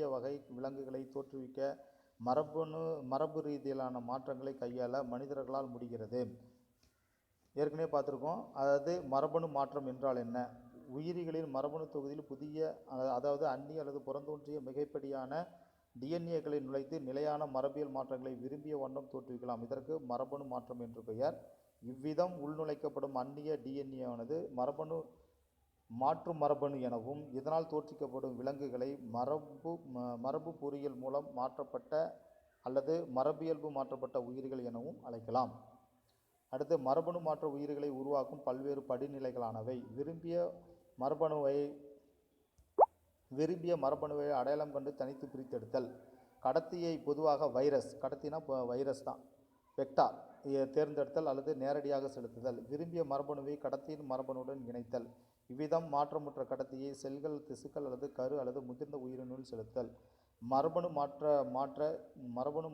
வகை விலங்குகளை தோற்றுவிக்க மரபு ரீதியிலான மாற்றங்களை கையாள மனிதர்களால் முடிகிறது. ஏற்கனவே பார்த்துருக்கோம். அதாவது மரபணு மாற்றம் என்றால் என்ன? உயிரிகளின் மரபணு தொகுதியில் புதிய அந்நிய அல்லது புறந்தோன்றிய மிகைப்படியான டிஎன்ஏக்களை நுழைத்து நிலையான மரபியல் மாற்றங்களை விரும்பிய வண்ணம் தோற்றுவிக்கலாம். இதற்கு மரபணு மாற்றம் என்று பெயர். இவ்விதம் உள்நுழைக்கப்படும் அந்நிய டிஎன்ஏவானது மாற்று மரபணு எனவும், இதனால் தோற்றுவிக்கப்படும் விலங்குகளை மரபு பொறியியல் மூலம் மாற்றப்பட்ட அல்லது மரபியல்பு மாற்றப்பட்ட உயிர்கள் எனவும் அழைக்கலாம். அடுத்து, மரபணு மாற்ற உயிர்களை உருவாக்கும் பல்வேறு படிநிலைகளானவை. விரும்பிய மரபணுவை அடையாளம் கண்டு தனித்து பிரித்தெடுத்தல். கடத்தியை பொதுவாக கடத்தினா வைரஸ் தான். வெக்டார் தேர்ந்தெடுத்தல் அல்லது நேரடியாக செலுத்துதல். விரும்பிய மரபணுவை கடத்தியின் மரபணுடன் இணைத்தல். இவ்விதம் மாற்றமுற்ற கடத்தியை செல்கள், திசுக்கள் அல்லது கரு அல்லது முதிர்ந்த உயிரினுள் செலுத்தல். மரபணு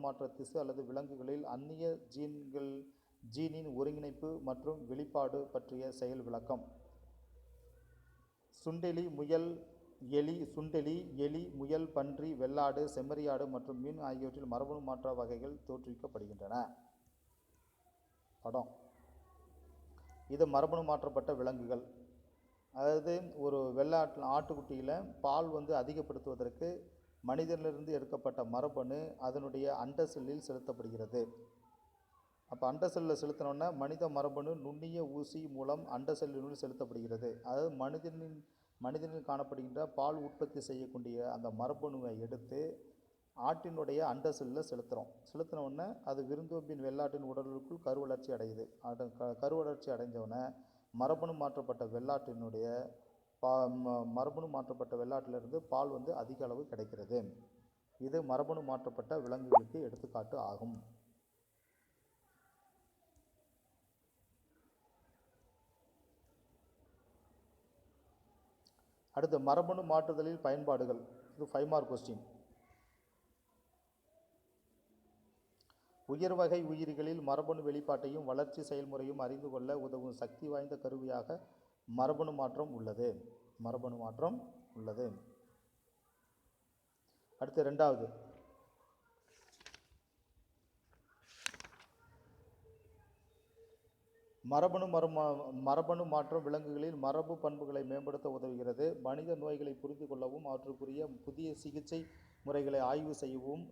மாற்ற திசு அல்லது விலங்குகளில் அந்நிய ஜீனின் ஒருங்கிணைப்பு மற்றும் வெளிப்பாடு பற்றிய செயல் விளக்கம். சுண்டெலி, எலி, முயல், பன்றி, வெள்ளாடு, செம்மறியாடு மற்றும் மீன் ஆகியவற்றில் மரபணு மாற்ற வகைகள் தோற்றுவிக்கப்படுகின்றன. படம். இது மரபணு மாற்றப்பட்ட விலங்குகள். அதாவது ஒரு ஆட்டுக்குட்டியில் பால் அதிகப்படுத்துவதற்கு மனிதனிலிருந்து எடுக்கப்பட்ட மரபணு அதனுடைய அண்ட செல்லில் செலுத்தப்படுகிறது. அப்போ அண்ட செல்லில் செலுத்தினோன்னா மனித மரபணு நுண்ணிய ஊசி மூலம் அண்ட செல்லினுள் செலுத்தப்படுகிறது. அதாவது மனிதனில் காணப்படுகின்ற பால் உற்பத்தி செய்யக்கூடிய அந்த மரபணுவை எடுத்து ஆட்டினுடைய அண்ட செல்லில் செலுத்தினோடனே அது விருந்தோம்பின் வெள்ளாட்டின் உடலுக்குள் கருவளர்ச்சி அடையுது. கருவளர்ச்சி அடைஞ்சவுடனே மரபணு மாற்றப்பட்ட வெள்ளாட்டிலிருந்து பால் அதிக அளவு கிடைக்கிறது. இது மரபணு மாற்றப்பட்ட விலங்குகளுக்கு எடுத்துக்காட்டு ஆகும். அடுத்து, மரபணு மாற்றுதலில் பயன்பாடுகள். இது 5 மார்க் கொஸ்டின். உயர் வகை உயிரிகளில் மரபணு வெளிப்பாட்டையும் வளர்ச்சி செயல்முறையும் அறிந்து கொள்ள உதவும் சக்தி வாய்ந்த கருவியாக மரபணு மாற்றம் உள்ளது. அடுத்து, 2வது, மரபணு மாற்றம் விலங்குகளில் மரபு பண்புகளை மேம்படுத்த உதவுகிறது. மனித நோய்களை புரிந்து கொள்ளவும் அவற்றுக்குரிய புதிய சிகிச்சை முறைகளை ஆய்வு செய்யவும்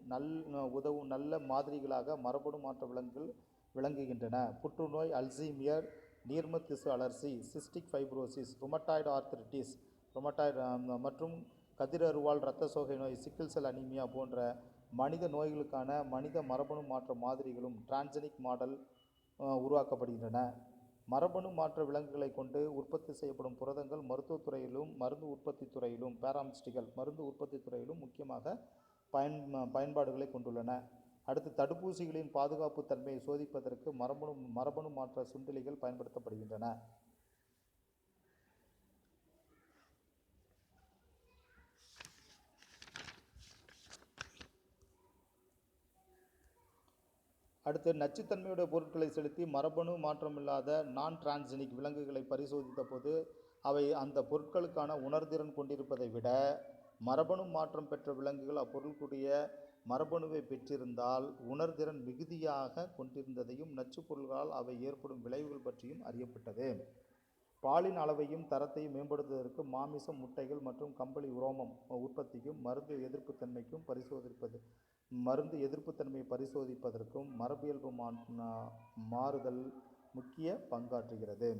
உதவும் நல்ல மாதிரிகளாக மரபணு மாற்ற விலங்குகள் விளங்குகின்றன. புற்றுநோய், அல்சீமியர், நீர்ம திசு அழற்சி, சிஸ்டிக் ஃபைப்ரோசிஸ், ருமட்டாய்டு ஆர்த்ரிட்டிஸ் மற்றும் கதிரருவால் இரத்த சோகை நோய், சிக்கிள் செல் அனீமியா போன்ற மனித நோய்களுக்கான மனித மரபணு மாற்ற மாதிரிகளும் டிரான்ஜெனிக் மாடல் உருவாக்கப்படுகின்றன. மரபணு மாற்ற விலங்குகளை கொண்டு உற்பத்தி செய்யப்படும் புரதங்கள் மருத்துவத்துறையிலும் மருந்து உற்பத்தி துறையிலும் மருந்து உற்பத்தி துறையிலும் முக்கியமாக பயன்பாடுகளை கொண்டுள்ளன. அடுத்து, தடுப்பூசிகளின் பாதுகாப்பு தன்மையை சோதிப்பதற்கு மரபணு மாற்ற சுண்டெலிகள் பயன்படுத்தப்படுகின்றன. அடுத்து, நச்சுத்தன்மையுடைய பொருட்களை செலுத்தி மரபணு மாற்றமில்லாத நான் டிரான்ஜெனிக் விலங்குகளை பரிசோதித்த போது அவை அந்த பொருட்களுக்கான உணர்திறன் கொண்டிருப்பதை விட மரபணு மாற்றம் பெற்ற விலங்குகள் அப்பொருளுக்குரிய மரபணுவை பெற்றிருந்தால் உணர்திறன் மிகுதியாக கொண்டிருந்ததையும் நச்சு பொருள்களால் அவை ஏற்படும் விளைவுகள் பற்றியும் அறியப்பட்டது. பாலின் அளவையும் தரத்தையும் மேம்படுத்துவதற்கு மாமிசம், முட்டைகள் மற்றும் கம்பளி உரோமம் உற்பத்திக்கும் மருந்து எதிர்ப்புத்தன்மையை பரிசோதிப்பதற்கும் மரபியல்பு மாறுதல் முக்கிய பங்காற்றுகிறது.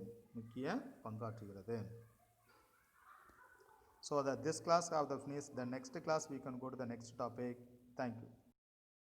So this class have the finish. The next class we can go to the next topic. Thank you.